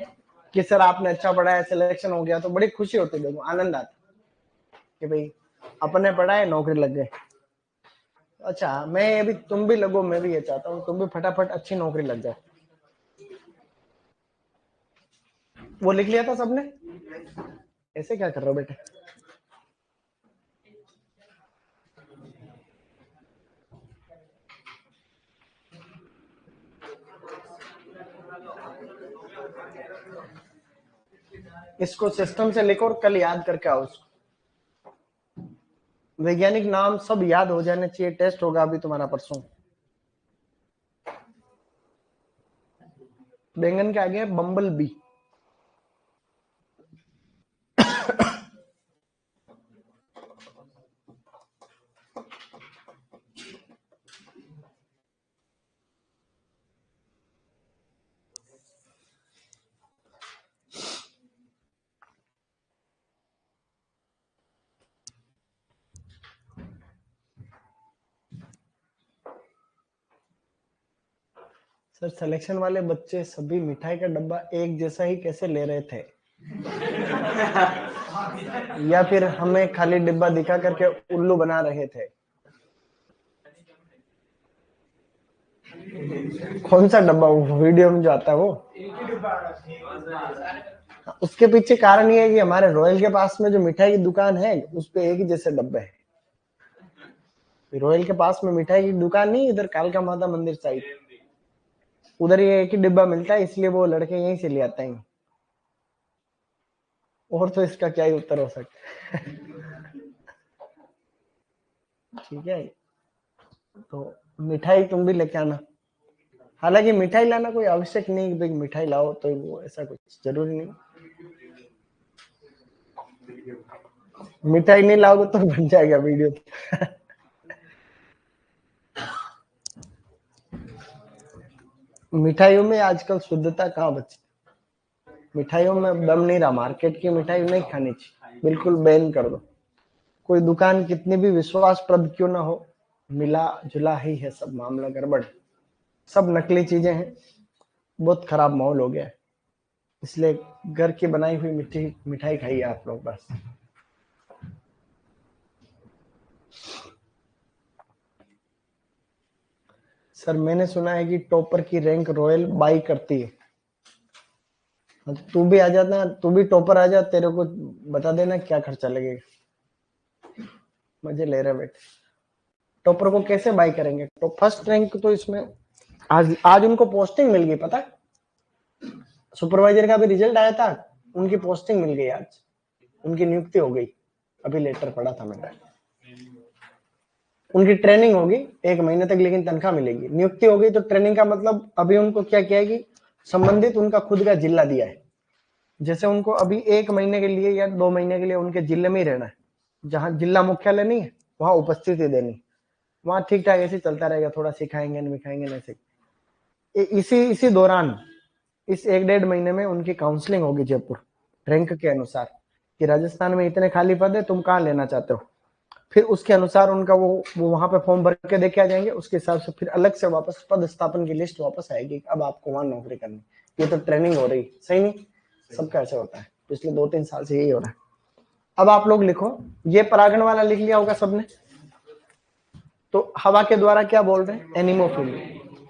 कि सर आपने अच्छा पढ़ाया, सिलेक्शन हो गया, तो बड़ी खुशी होती, देखो आनंद आता कि भाई अपने पढ़ाए नौकरी लग गए। अच्छा, मैं अभी तुम भी लगो, मैं भी ये चाहता हूँ तुम भी फटाफट अच्छी नौकरी लग जाए। वो लिख लिया था सबने, ऐसे क्या कर रहे हो बेटे। इसको सिस्टम से लिखो और कल याद करके आओ उसको। वैज्ञानिक नाम सब याद हो जाने चाहिए। टेस्ट होगा अभी तुम्हारा परसों। बैंगन के आगे है बम्बल बी। सर सिलेक्शन वाले बच्चे सभी मिठाई का डब्बा एक जैसा ही कैसे ले रहे थे? या फिर हमें खाली डिब्बा दिखा करके उल्लू बना रहे थे? कौन सा डब्बा? वो वीडियो में जो आता है वो? उसके पीछे कारण ये है कि हमारे रॉयल के पास में जो मिठाई की दुकान है उस पे एक ही जैसे डब्बे हैं। रॉयल के पास में मिठाई की दुकान नहीं, इधर कालका माता मंदिर साइड, उधर ये एक ही डिब्बा मिलता है, इसलिए वो लड़के यहीं से ले आते हैं। और तो इसका क्या ही उत्तर हो सकता है। ठीक है, तो मिठाई तुम भी लेके आना। हालांकि मिठाई लाना कोई आवश्यक नहीं कि भाई मिठाई लाओ, तो वो ऐसा कुछ जरूरी नहीं। मिठाई नहीं लाओगे तो बन जाएगा वीडियो। मिठाइयों में आजकल शुद्धता कहाँ बची? मिठाइयों में दम नहीं रहा। मार्केट की मिठाई नहीं खानी चाहिए, बिल्कुल बैन कर दो। कोई दुकान कितनी भी विश्वासप्रद क्यों ना हो, मिला जुला ही है सब, मामला गड़बड़। सब नकली चीजें हैं, बहुत खराब माहौल हो गया है। इसलिए घर की बनाई हुई मिठाई खाइए आप लोग बस। सर मैंने सुना है कि टॉपर की रैंक रॉयल बाई करती है। तू भी आ जाता, तू भी टॉपर आ जा, तेरे को बता देना क्या खर्चा लगेगा। मजे ले रहे बेटे। टॉपर को कैसे बाई करेंगे? तो फर्स्ट रैंक तो इसमें आज उनको पोस्टिंग मिल गई, पता है? सुपरवाइजर का भी रिजल्ट आया था, उनकी पोस्टिंग मिल गई आज, उनकी नियुक्ति हो गई। अभी लेटर पड़ा था मेरा। उनकी ट्रेनिंग होगी 1 महीने तक, लेकिन तनख्वाह मिलेगी। नियुक्ति हो गई तो ट्रेनिंग का मतलब अभी उनको क्या किया है कि संबंधित उनका खुद का जिला दिया है। जैसे उनको अभी 1 महीने के लिए या 2 महीने के लिए उनके जिले में ही रहना है, जहां जिला मुख्यालय नहीं है वहां उपस्थिति देनी। वहां ठीक ठाक ऐसे चलता रहेगा, थोड़ा सिखाएंगे मिखाएंगे ऐसे। इसी दौरान इस 1-1.5 महीने में उनकी काउंसलिंग होगी जयपुर रैंक के अनुसार, कि राजस्थान में इतने खाली पद है, तुम कहाँ लेना चाहते हो। फिर उसके अनुसार उनका वो वहां पे फॉर्म भर के देखे आ जाएंगे। उसके हिसाब से फिर अलग से वापस पद स्थापन की लिस्ट वापस आएगी, अब आपको वहां नौकरी करनी। ये तो ट्रेनिंग हो रही, सही नहीं? सबका ऐसा होता है, पिछले 2-3 साल से यही हो रहा है। अब आप लोग लिखो, ये परागण वाला लिख लिया होगा सबने। तो हवा के द्वारा क्या बोल रहे हैं? एनिमोफिली।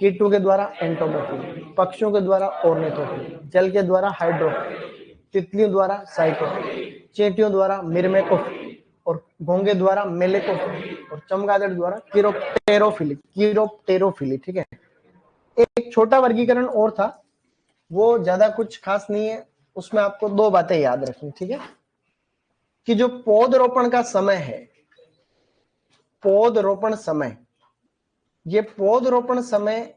कीटों के द्वारा एंटोमोफिली। पक्षियों के द्वारा ऑर्निथोफिली। जल के द्वारा हाइड्रोफिली। तितलियों द्वारा साइकोफिली। चींटियों द्वारा मिर्मेकोफिली। और घोंगे द्वारा मेलेकोफिली। और चमगादड़ द्वारा कीरोप्टेरोफिली। कीरोप्टेरोफिली, ठीक है। एक छोटा वर्गीकरण और था, वो ज्यादा कुछ खास नहीं है। उसमें आपको 2 बातें याद रखनी, ठीक है? कि जो पौधरोपण का समय है, पौधरोपण समय, ये पौधरोपण समय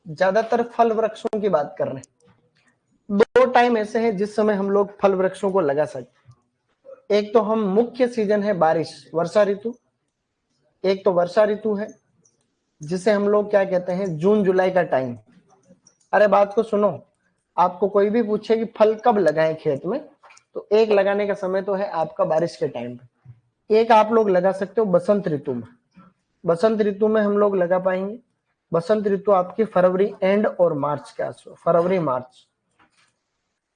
ज्यादातर फल वृक्षों की बात कर रहे हैं। 2 टाइम ऐसे हैं जिस समय हम लोग फल वृक्षों को लगा सकते। एक तो हम मुख्य सीजन है बारिश, वर्षा ऋतु। एक तो वर्षा ऋतु है जिसे हम लोग क्या कहते हैं? जून जुलाई का टाइम। अरे बात को सुनो, आपको कोई भी पूछे कि फल कब लगाएं खेत में, तो एक लगाने का समय तो है आपका बारिश के टाइम पे। एक आप लोग लगा सकते हो बसंत ऋतु में। बसंत ऋतु में हम लोग लगा पाएंगे। बसंत ऋतु आपकी फरवरी एंड और मार्च के आसपास, फरवरी मार्च।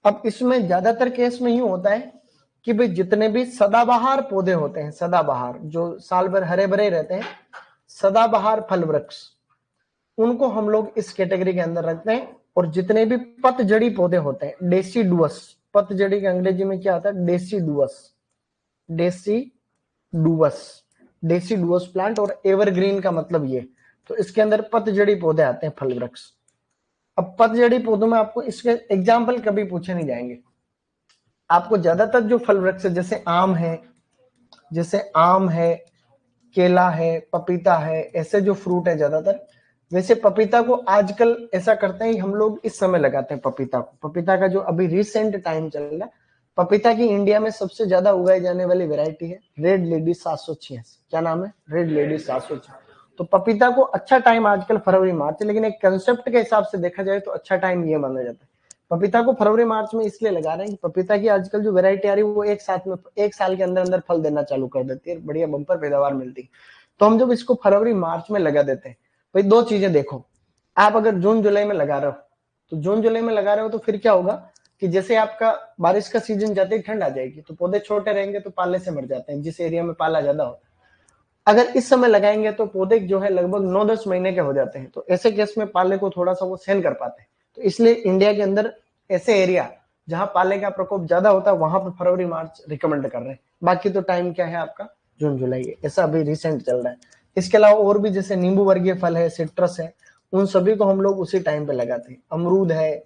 अब इसमें ज्यादातर केस में यूं होता है कि भाई जितने भी सदाबहार पौधे होते हैं, सदाबहार जो साल भर हरे भरे रहते हैं, सदाबहार फल वृक्ष, उनको हम लोग इस कैटेगरी के अंदर रखते हैं। और जितने भी पतझड़ी पौधे होते हैं, डेसीडुअस, पतझड़ी के अंग्रेजी में क्या आता है? डेसीडुअस। Deciduous, deciduous plant. और एवरग्रीन का मतलब ये, तो इसके अंदर पतझड़ी पौधे आते हैं, फल वृक्ष। अब पतझड़ी पौधों में आपको इसके एग्जाम्पल कभी पूछे नहीं जाएंगे। आपको ज्यादातर जो फल वृक्ष है, जैसे आम है, केला है, पपीता है, ऐसे जो फ्रूट है ज्यादातर, वैसे पपीता को आजकल ऐसा करते हैं हम लोग इस समय लगाते हैं पपीता को। पपीता का जो अभी रिसेंट टाइम चल रहा है, पपीता की इंडिया में सबसे ज्यादा उगाई जाने वाली वैरायटी है रेड लेडी 786। क्या नाम है? Red lady 786। तो पपीता को अच्छा टाइम आजकल फरवरी मार्च है, लेकिन एक कंसेप्ट के हिसाब से देखा जाए तो अच्छा टाइम ये माना जाता है। पपीता को फरवरी मार्च में इसलिए लगा रहे हैं कि पपीता की आजकल जो वैरायटी आ रही है वो एक साल के अंदर अंदर फल देना चालू कर देती है, बढ़िया बम्पर पैदावार मिलती है। तो हम जब इसको फरवरी मार्च में लगा देते हैं, भाई दो चीजें देखो, आप अगर जून जुलाई में लगा रहे हो तो जून जुलाई में लगा रहे हो तो फिर क्या होगा कि जैसे आपका बारिश का सीजन जाते ही ठंड आ जाएगी, तो पौधे छोटे रहेंगे तो पाले से मर जाते हैं, जिस एरिया में पाला ज्यादा होता है। अगर इस समय लगाएंगे तो पौधे जो है लगभग 9-10 महीने के हो जाते हैं, तो ऐसे केस में पाले को थोड़ा सा वो सहन कर पाते हैं। तो इसलिए इंडिया के अंदर ऐसे एरिया जहां पाले का प्रकोप ज्यादा होता है वहां पर फरवरी मार्च रिकमेंड कर रहे हैं। बाकी तो टाइम क्या है आपका? जून जुलाई, ऐसा अभी रिसेंट चल रहा है। इसके अलावा और भी जैसे नींबू वर्गीय फल है, सिट्रस है, उन सभी को हम लोग उसी टाइम पे लगाते हैं। अमरूद है,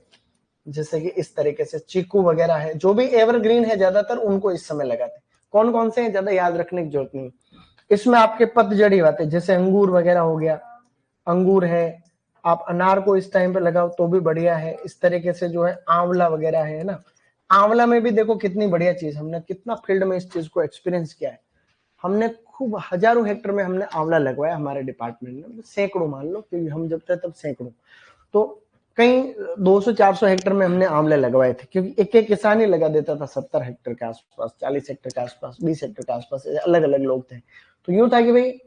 जैसे कि इस तरीके से चीकू वगैरह है, जो भी एवरग्रीन है ज्यादातर उनको इस समय लगाते हैं। कौन कौन से हैं ज्यादा याद रखने की जरूरत नहीं। इसमें आपके पतझड़ी आते हैं, जैसे अंगूर वगैरह हो गया, अंगूर है, आप अनार को इस टाइम पे लगाओ तो भी बढ़िया है। इस तरीके से जो है आंवला वगैरह है ना, आंवला में भी देखो कितनी बढ़िया चीज, हमने कितना फील्ड में इस चीज को एक्सपीरियंस किया है। हमने खूब हजारों हेक्टर में हमने आंवला लगवाया हमारे डिपार्टमेंट में, सैकड़ों मान लो, क्योंकि हम जब थे तब सैकड़ों, तो कई 200-400 हेक्टर में हमने आंवले लगवाए थे, क्योंकि एक एक किसान ही लगा देता था 70 हेक्टर के आसपास, 40 हेक्टर के आसपास, 20 हेक्टर के आसपास, अलग अलग लोग थे। तो यूं था कि भाई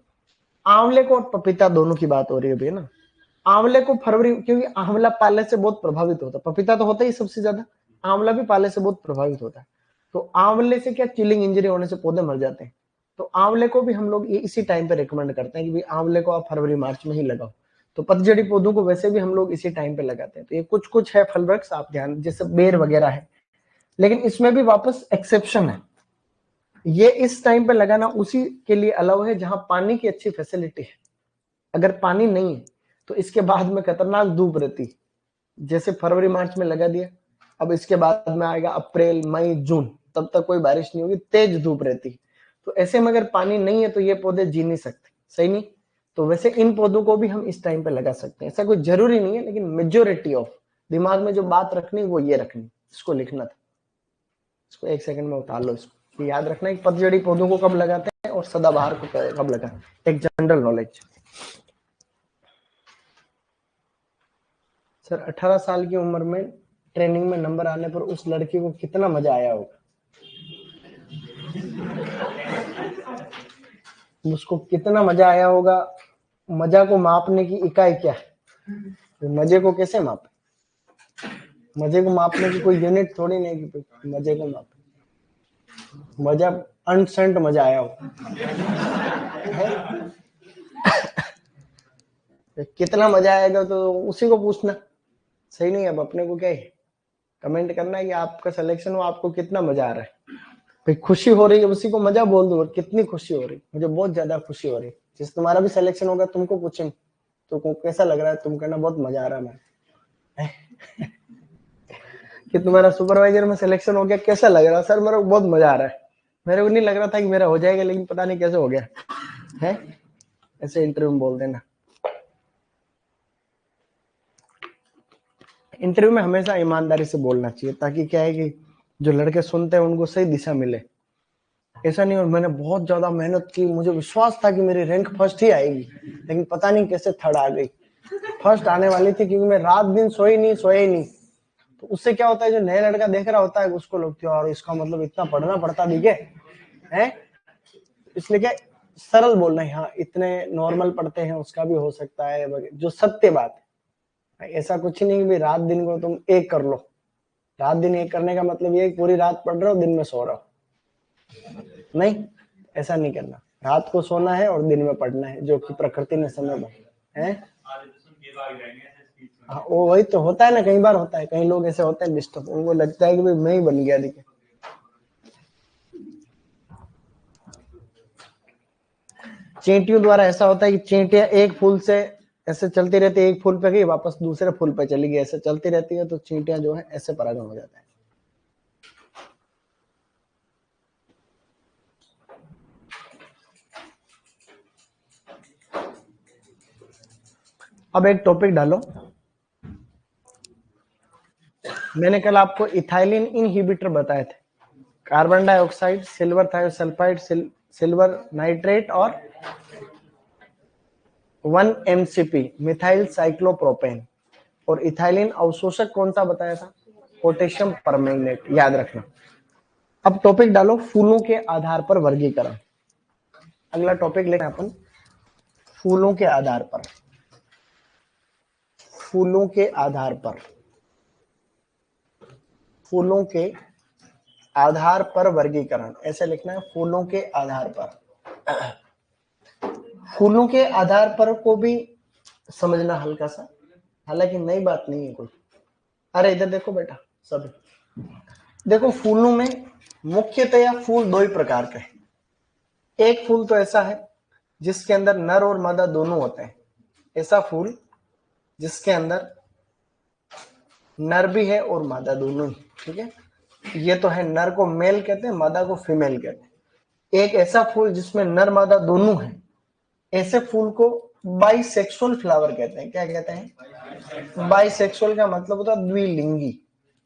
आंवले को और पपीता दोनों की बात हो रही है अभी ना, आंवले को फरवरी, क्योंकि आंवला पाले से बहुत प्रभावित होता है, पपीता तो होता ही सबसे ज्यादा, आंवला भी पाले से बहुत प्रभावित होता है। तो आंवले से क्या, चिलिंग इंजरी होने से पौधे मर जाते हैं। तो आंवले को भी हम लोग इसी टाइम पे रिकमेंड करते हैं कि भाई आंवले को आप फरवरी मार्च में ही लगाओ। तो पतझड़ी पौधों को वैसे भी हम लोग इसी टाइम पे लगाते हैं। तो ये कुछ कुछ है फल वृक्ष, आप ध्यान, जैसे बेर वगैरह है, लेकिन इसमें भी वापस एक्सेप्शन है। ये इस टाइम पे लगाना उसी के लिए अलाउ है जहां पानी की अच्छी फैसिलिटी है। अगर पानी नहीं है तो इसके बाद में खतरनाक धूप रहती, जैसे फरवरी मार्च में लगा दिया, अब इसके बाद में आएगा अप्रैल मई जून, तब तक कोई बारिश नहीं होगी, तेज धूप रहती। तो ऐसे में अगर पानी नहीं है तो ये पौधे जी नहीं सकते, सही नहीं। तो वैसे इन पौधों को भी हम इस टाइम पे लगा सकते हैं, ऐसा कोई जरूरी नहीं है, लेकिन मेजोरिटी ऑफ दिमाग में जो बात रखनी वो ये रखनी, इसको लिखना था। इसको एक सेकंड में उतार लो, इसको याद रखना है कि पतझड़ी पौधों को कब लगाते हैं और सदाबहार को कब लगाते हैं, एक जनरल नॉलेज। सर 18 साल की उम्र में ट्रेनिंग में नंबर आने पर उस लड़की को कितना मजा आया होगा? उसको कितना मजा आया होगा, मजा को मापने की इकाई क्या है? तो मजे को कैसे मापे? मजे को मापने की कोई यूनिट थोड़ी नहीं कि मजे को मापे। मजा अनसेंट मजा आया हो कितना मजा आएगा तो उसी को पूछना, सही नहीं। अब अपने को क्या है, कमेंट करना है कि आपका सिलेक्शन हो, आपको कितना मजा आ रहा है। भाई खुशी हो रही है उसी को मजा बोल दो, कितनी खुशी हो रही, मुझे बहुत ज्यादा खुशी हो रही। जिस तुम्हारा भी सिलेक्शन होगा तुमको पूछेंगे तो कैसा लग रहा है, तुम कहना बहुत मजा आ रहा है कि तुम्हारा सुपरवाइजर में सिलेक्शन हो गया, कैसा लग रहा है? सर मेरे को बहुत मजा आ रहा है, मेरे को नहीं लग रहा था कि मेरा हो जाएगा, लेकिन पता नहीं कैसे हो गया है। ऐसे इंटरव्यू में बोल देना। इंटरव्यू में हमेशा ईमानदारी से बोलना चाहिए, ताकि क्या है कि जो लड़के सुनते हैं उनको सही दिशा मिले। ऐसा नहीं, और मैंने बहुत ज्यादा मेहनत की, मुझे विश्वास था कि मेरी रैंक फर्स्ट ही आएगी, लेकिन पता नहीं कैसे थर्ड आ गई। फर्स्ट आने वाली थी, क्योंकि मैं रात दिन सोया ही नहीं। तो उससे क्या होता है, जो नया लड़का देख रहा होता है उसको लगती है और इसका मतलब इतना पढ़ना पड़ता दिखे है। इसलिए क्या, सरल बोलना है, हाँ इतने नॉर्मल पढ़ते हैं उसका भी हो सकता है, जो सत्य बात है। ऐसा कुछ ही नहीं कि रात दिन को तुम एक कर लो। रात दिन एक करने का मतलब ये पूरी रात पढ़ रहे हो, दिन में सो रहे हो, नहीं, ऐसा नहीं करना। रात को सोना है और दिन में पढ़ना है, जो कि प्रकृति ने समय बनाया है। हाँ वो वही तो होता है ना, कई बार होता है, कई लोग ऐसे होते हैं डिस्टर्ब, उनको लगता है कि भाई मैं ही बन गया दिखे। चींटियों द्वारा ऐसा होता है कि चींटियां एक फूल से ऐसे चलती रहती है, एक फूल पे गई वापस दूसरे फूल पे चली गई, ऐसे चलती रहती है, तो चींटियां जो है ऐसे परागण हो जाता है। अब एक टॉपिक डालो, मैंने कल आपको इथाइलिन इनहिबिटर बताए थे, carbon dioxide, silver thiosulphate, silver nitrate और 1-MCP मिथाइल साइक्लोप्रोपेन, और इथाइलिन अवशोषक कौन सा बताया था? पोटेशियम परमैंगनेट, याद रखना। अब टॉपिक डालो फूलों के आधार पर वर्गीकरण। अगला टॉपिक लेना अपन फूलों के आधार पर, फूलों के आधार पर, फूलों के आधार पर वर्गीकरण, ऐसे लिखना है, फूलों के आधार पर। फूलों के आधार पर को भी समझना हल्का सा, हालांकि नई बात नहीं है कोई। अरे इधर देखो बेटा, सब देखो, फूलों में मुख्यतया फूल दो ही प्रकार के हैं। एक फूल तो ऐसा है जिसके अंदर नर और मादा दोनों होते हैं, ऐसा फूल जिसके अंदर नर भी है और मादा दोनों ही, ठीक है। ये तो है, नर को मेल कहते हैं, मादा को फीमेल कहते हैं। एक ऐसा फूल जिसमें नर मादा दोनों है, ऐसे फूल को बाइसेक्सुअल फ्लावर कहते हैं। क्या कहते हैं? बाइसेक्सुअल का मतलब होता है द्विलिंगी।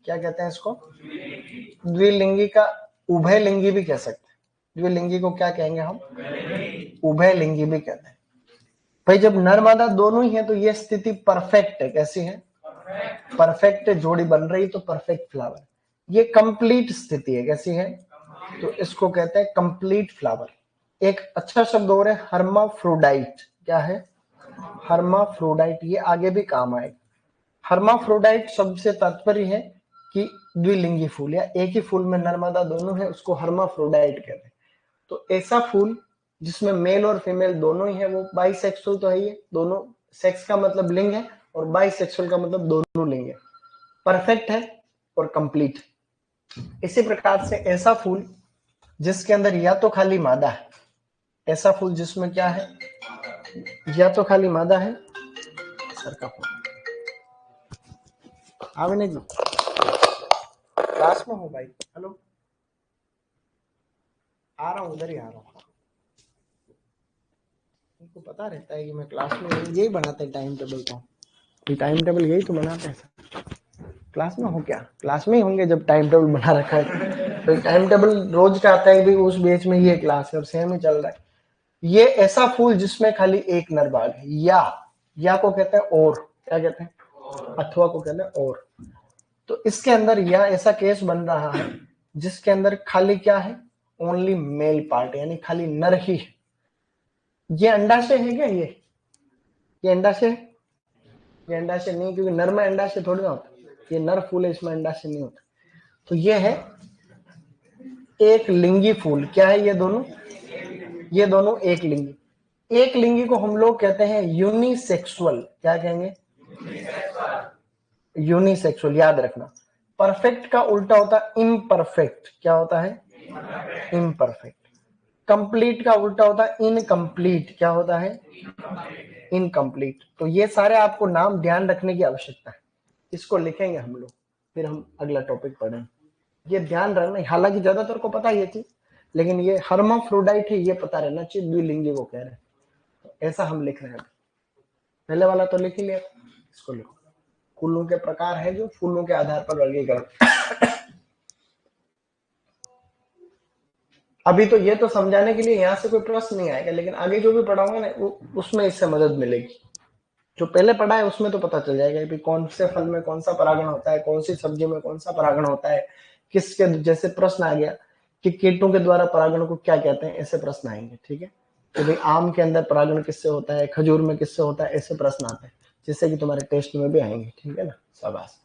क्या कहते हैं इसको? द्विलिंगी का उभयलिंगी भी कह सकते हैं। द्विलिंगी को क्या कहेंगे हम? उभयलिंगी भी कहते हैं। भाई जब नर मादा दोनों ही है तो ये स्थिति परफेक्ट है। कैसी है? परफेक्ट जोड़ी बन रही तो परफेक्ट फ्लावर। ये कंप्लीट स्थिति है। कैसी है? तो इसको कहते हैं कंप्लीट फ्लावर। एक अच्छा शब्द और है हर्माफ्रोडाइट। क्या है? हर्माफ्रोडाइट। ये आगे भी काम आएगा। हर्माफ्रोडाइट शब्द से तात्पर्य है कि द्विलिंगी फूल या एक ही फूल में नर मादा दोनों है, उसको हर्माफ्रोडाइट कहते हैं। तो ऐसा फूल जिसमें मेल और फीमेल दोनों ही है वो बाइसेक्सुअल तो है ही है। दोनों सेक्स का मतलब लिंग है और बाइसेक्सुअल का मतलब दोनों लिंग है। परफेक्ट है और कंप्लीट है। इसी प्रकार से ऐसा फूल जिसके अंदर या तो खाली मादा है, ऐसा फूल जिसमें क्या है? या तो खाली मादा है। सर का फूल आवे नहीं जी, क्लास में हो भाई? हेलो, आ रहा हूँ, उधर ही आ रहा हूँ। उनको पता रहता है कि मैं क्लास में हूँ, यही बनाते हैं टाइम टेबल को। टाइम टेबल यही तो बनाते हैं। क्लास में हो क्या? क्लास में ही होंगे जब टाइम टेबल बना रखा है। तो टाइम टेबल रोज का आता है भी उस बीच में ये क्लास है और सेम ही चल रहा है। ये ऐसा फूल जिसमें खाली एक नर बाग है। या को कहते हैं और, क्या कहते हैं? अथवा को कहते हैं और। तो इसके अंदर या ऐसा केस बन रहा है जिसके अंदर खाली क्या है? ओनली मेल पार्ट, यानी खाली नर ही है। ये अंडाशय है क्या? ये अंडाशय है? ये अंडाशय नहीं, क्योंकि नर में अंडाशय थोड़ी ना होता। ये नर फूल है, इसमें अंडाशय नहीं होता। तो ये है एक लिंगी फूल। क्या है ये दोनों? ये दोनों एक लिंगी। एक लिंगी को हम लोग कहते हैं यूनिसेक्सुअल। क्या कहेंगे? यूनिसेक्सुअल, याद रखना। परफेक्ट का उल्टा होता है इम्परफेक्ट। क्या होता है? इम्परफेक्ट। कंप्लीट का उल्टा होता है इनकम्प्लीट। क्या होता है? इनकम्प्लीट। तो ये सारे आपको नाम ध्यान रखने की आवश्यकता है। इसको लिखेंगे हम लोग, फिर हम अगला टॉपिक पढ़ेंगे। ये ध्यान रखना, हालांकि ज्यादातर को पता है ये चीज, लेकिन ये हर्माफ्रोडाइट है ये पता रहना चाहिए, द्विलिंगी को कह रहे हैं। तो ऐसा हम लिख रहे हैं। पहले वाला तो लिख ही लिया, इसको लिखो। फूलों के प्रकार है जो फूलों के आधार पर वर्गीकरण। अभी तो ये तो समझाने के लिए यहाँ से कोई प्रश्न नहीं आएगा, लेकिन आगे जो भी पढ़ाऊंगा ना उसमें इससे मदद मिलेगी। जो पहले पढ़ा है उसमें तो पता चल जाएगा कि कौन से फल में कौन सा परागण होता है, कौन सी सब्जी में कौन सा परागण होता है, किसके, जैसे प्रश्न आ गया कि कीटों के द्वारा परागण को क्या कहते हैं, ऐसे प्रश्न आएंगे। ठीक है, तो भाई आम के अंदर परागण किससे होता है, खजूर में किससे होता है, ऐसे प्रश्न आते हैं जिससे कि तुम्हारे टेस्ट में भी आएंगे। ठीक है ना, शाबाश।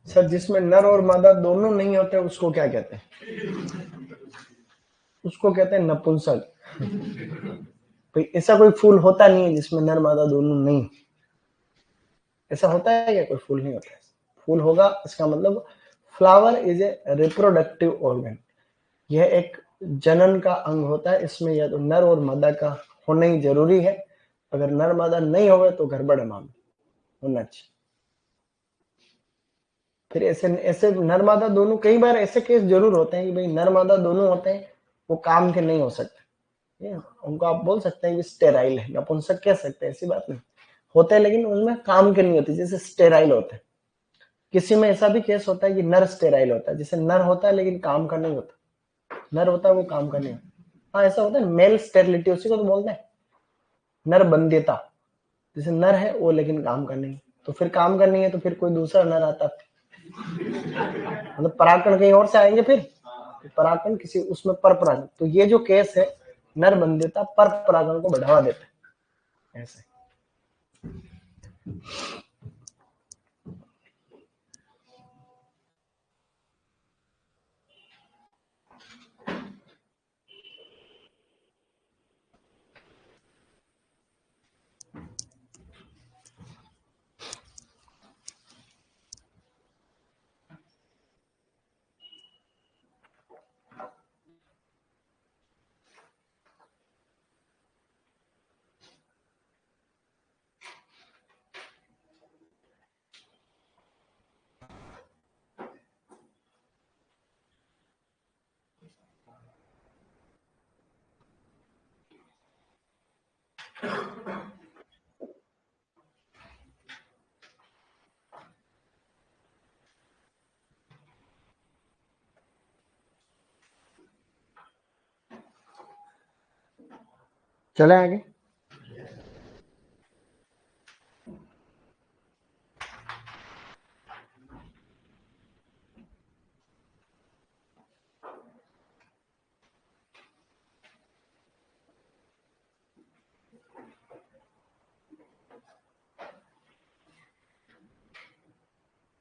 सर जिसमें नर और मादा दोनों नहीं होते उसको क्या कहते हैं? उसको कहते हैं नपुंसक। भाई ऐसा कोई फूल होता नहीं है जिसमें नर मादा दोनों नहीं। ऐसा होता है क्या? कोई फूल नहीं होता है। फूल होगा इसका मतलब flower is a reproductive organ. यह एक जनन का अंग होता है। इसमें या तो नर और मादा का होना ही जरूरी है। अगर नर मादा नहीं होगा तो गड़बड़ है, मामला होना चाहिए। फिर ऐसे ऐसे नर मादा दोनों, कई बार ऐसे केस जरूर होते हैं कि भाई नर मादा दोनों होते हैं वो काम के नहीं हो सकते। उनको आप बोल सकते हैं कि स्टेराइल है, नपुंसक कह सकते हैं, ऐसी बात नहीं, होते हैं लेकिन उनमें काम के नहीं होते, जैसे स्टेराइल होते हैं। किसी में ऐसा भी केस होता है कि नर स्टेराइल होता है, जैसे नर होता है लेकिन काम का नहीं होता, नर होता है वो काम का नहीं होता। हाँ ऐसा होता है, मेल स्टेरिलिटी, उसी को तो बोलते हैं नर बंध्यता। जैसे नर है वो लेकिन काम का नहीं, तो फिर काम का नहीं है तो फिर कोई दूसरा नर आता, मतलब परागकण कहीं और से आएंगे, फिर परागकण किसी उसमें पर परागण। तो ये जो केस है नर बंध्यता पर परागण को बढ़ावा देता है ऐसे। चले आगे।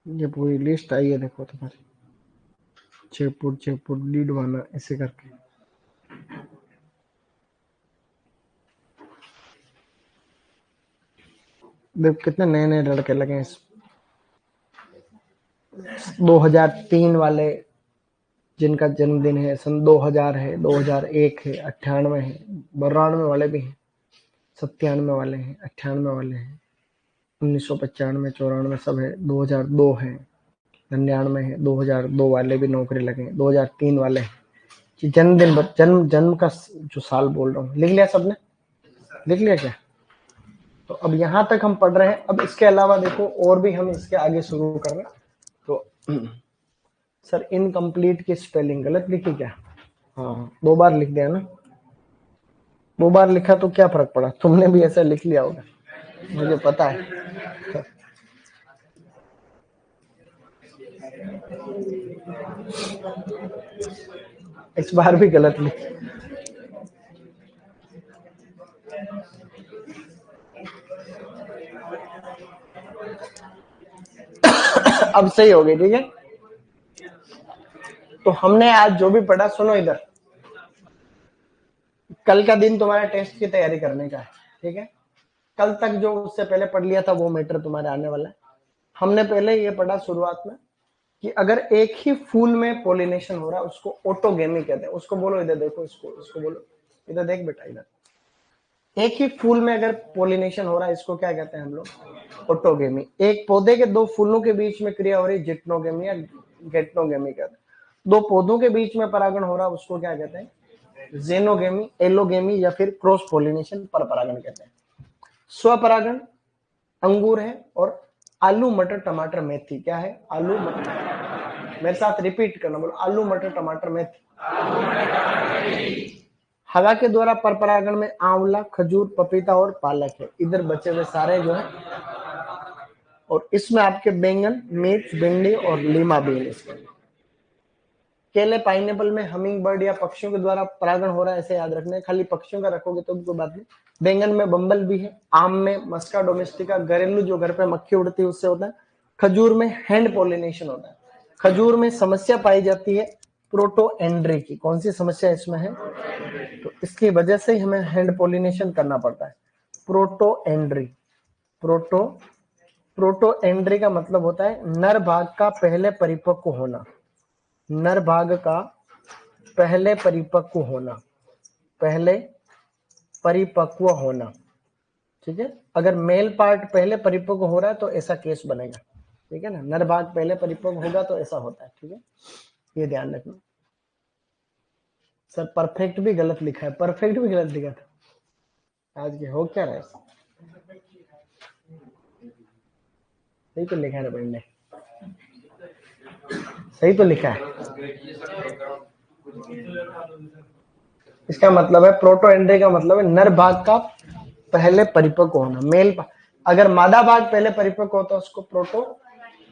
ये पूरी लिस्ट आई है देखो तुम्हारी, जयपुर लीडवाना ऐसे करके। देख कितने नए नए लड़के लगे हैं इस 2003 वाले जिनका जन्मदिन है, सन 2000 है, 2001 है, 98 है, 92 वाले भी हैं, 97 वाले हैं, 98 वाले हैं, 1995, 94 सब है, 2002 है, 99 है, 2002 वाले भी नौकरी लगे हैं, 2003 वाले हैं। जन्मदिन जन्म का जो साल बोल रहा हूँ, लिख लिया सबने? लिख लिया क्या? तो अब यहाँ तक हम पढ़ रहे हैं। अब इसके अलावा देखो और भी हम इसके आगे शुरू कर रहे हैं। तो सर इनकम्प्लीट की स्पेलिंग गलत लिखी क्या? हाँ 2 बार लिख दिया ना, 2 बार लिखा तो क्या फर्क पड़ा, तुमने भी ऐसा लिख लिया होगा, मुझे पता है। इस बार भी गलत लिख, अब सही हो गई, ठीक है। तो हमने आज जो भी पढ़ा, सुनो इधर, कल का दिन तुम्हारा टेस्ट की तैयारी करने का है, ठीक है। कल तक जो उससे पहले पढ़ लिया था वो मैटर तुम्हारे आने वाला है। हमने पहले ये पढ़ा शुरुआत में कि अगर एक ही फूल में पोलिनेशन हो रहा है उसको ऑटोगेमी कहते हैं। उसको बोलो, इधर देखो, इसको बोलो, इधर देख बेटा, इधर एक ही फूल में अगर पोलिनेशन हो रहा है इसको क्या कहते हैं हम लोग? ऑटोगेमी। एक पौधे के 2 फूलों के बीच में क्रिया हो रही है जिटनोगेमी या गेटनोगेमी कहते हैं। 2 पौधों के बीच में परागण हो रहा है उसको क्या कहते हैं? जेनोगेमी, एलोगेमी या फिर क्रॉस पोलिनेशन, पर परागण कहते हैं। स्वपरागण अंगूर है, और आलू मटर टमाटर मेथी क्या है? आलू मटर, मेरे साथ रिपीट करना, बोलो आलू मटर टमाटर मेथी। हवा के द्वारा पर परागण में आंवला, खजूर, पपीता और पालक है। इधर बचे हुए सारे जो है, और इसमें आपके बैंगन, मिर्च, भिंडी और लीमा भी है इसके। केले, पाइनएप्पल में हमिंग बर्ड या पक्षियों के द्वारा परागण हो रहा है, ऐसे याद रखना है। खाली पक्षियों का रखोगे तो भी कोई बात नहीं। बैंगन में बम्बल भी है। आम में मस्का डोमेस्टिका, घरेलू जो घर पे मक्खी उड़ती है उससे होता है। खजूर में हैंड पोलिनेशन होता है। खजूर में समस्या पाई जाती है प्रोटो एंड्री की। कौन सी समस्या इसमें है? तो इसकी वजह से ही हमें हैंड पोलिनेशन करना पड़ता है। प्रोटो एंड्री, प्रोटो एंड्री का मतलब होता है नर भाग का पहले परिपक्व होना। नर भाग का पहले परिपक्व होना, पहले परिपक्व होना, ठीक है। अगर मेल पार्ट पहले परिपक्व हो रहा है तो ऐसा केस बनेगा, ठीक है ना। नर भाग पहले परिपक्व होगा तो ऐसा होता है, ठीक है, ये ध्यान रखना। सर परफेक्ट भी गलत लिखा है, परफेक्ट भी गलत लिखा था आज के, हो क्या रहा है? सही तो लिखा है ना ने, सही तो लिखा है। इसका मतलब है प्रोटो एंड्री का मतलब है नर भाग का पहले परिपक्व होना, मेल। अगर मादा भाग पहले परिपक्व होता है उसको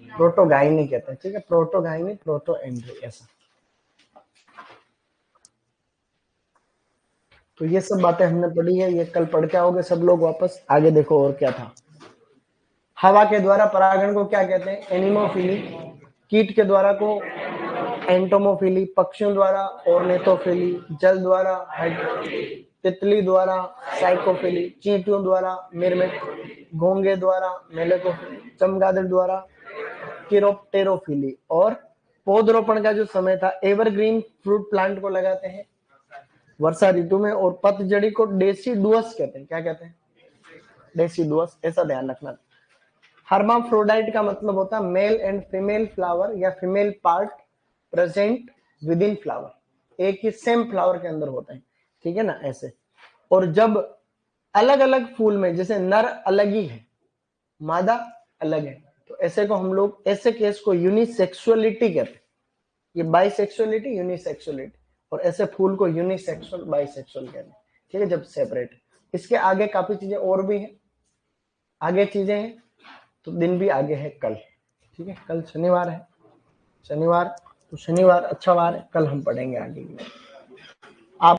प्रोटोगाइनी कहते हैं, ठीक है, प्रोटोगाइनी, प्रोटो एंड्री, ऐसा। तो ये सब बातें हमने पढ़ी है, ये कल पढ़ के आओगे सब लोग वापस। आगे देखो और क्या था। हवा के द्वारा परागण को क्या कहते हैं? एनिमोफिली। कीट के द्वारा को एंटोमोफिली। पक्षियों द्वारा ऑर्निथोफिली। जल द्वारा तितली द्वारा साइकोफिली। चींटियों द्वारा मिर्मिट। घोंगे द्वारा मेलेकोफिली। चमगादड़ द्वारा किरोप्टेरोफिली। और पौधरोपण का जो समय था, एवरग्रीन फ्रूट प्लांट को लगाते हैं वर्षा ऋतु में, और पतझड़ी को डेसिडुअस कहते हैं। क्या कहते हैं? डेसिडुअस, ऐसा ध्यान रखना। हर्माफ्रोडाइट का मतलब होता है मेल एंड फीमेल फ्लावर या female part present with in flower, एक ही सेम फ्लावर के अंदर होते हैं, ठीक है ना, ऐसे। और जब अलग अलग फूल में, जैसे नर अलग ही है, मादा अलग है, तो ऐसे को हम लोग, ऐसे केस को यूनिसेक्सुअलिटी कहते हैं। ये बाइसेक्सुअलिटी, यूनिसेक्सुअलिटी, और ऐसे फूल को यूनिसेक्सुअल, बाइसेक्सुअल कहते हैं, ठीक है, जब सेपरेट। इसके आगे काफी चीजें और भी हैं, आगे चीजें हैं, तो दिन भी आगे है कल, ठीक है। कल शनिवार है, शनिवार, तो शनिवार अच्छा वार है, कल हम पढ़ेंगे आगे।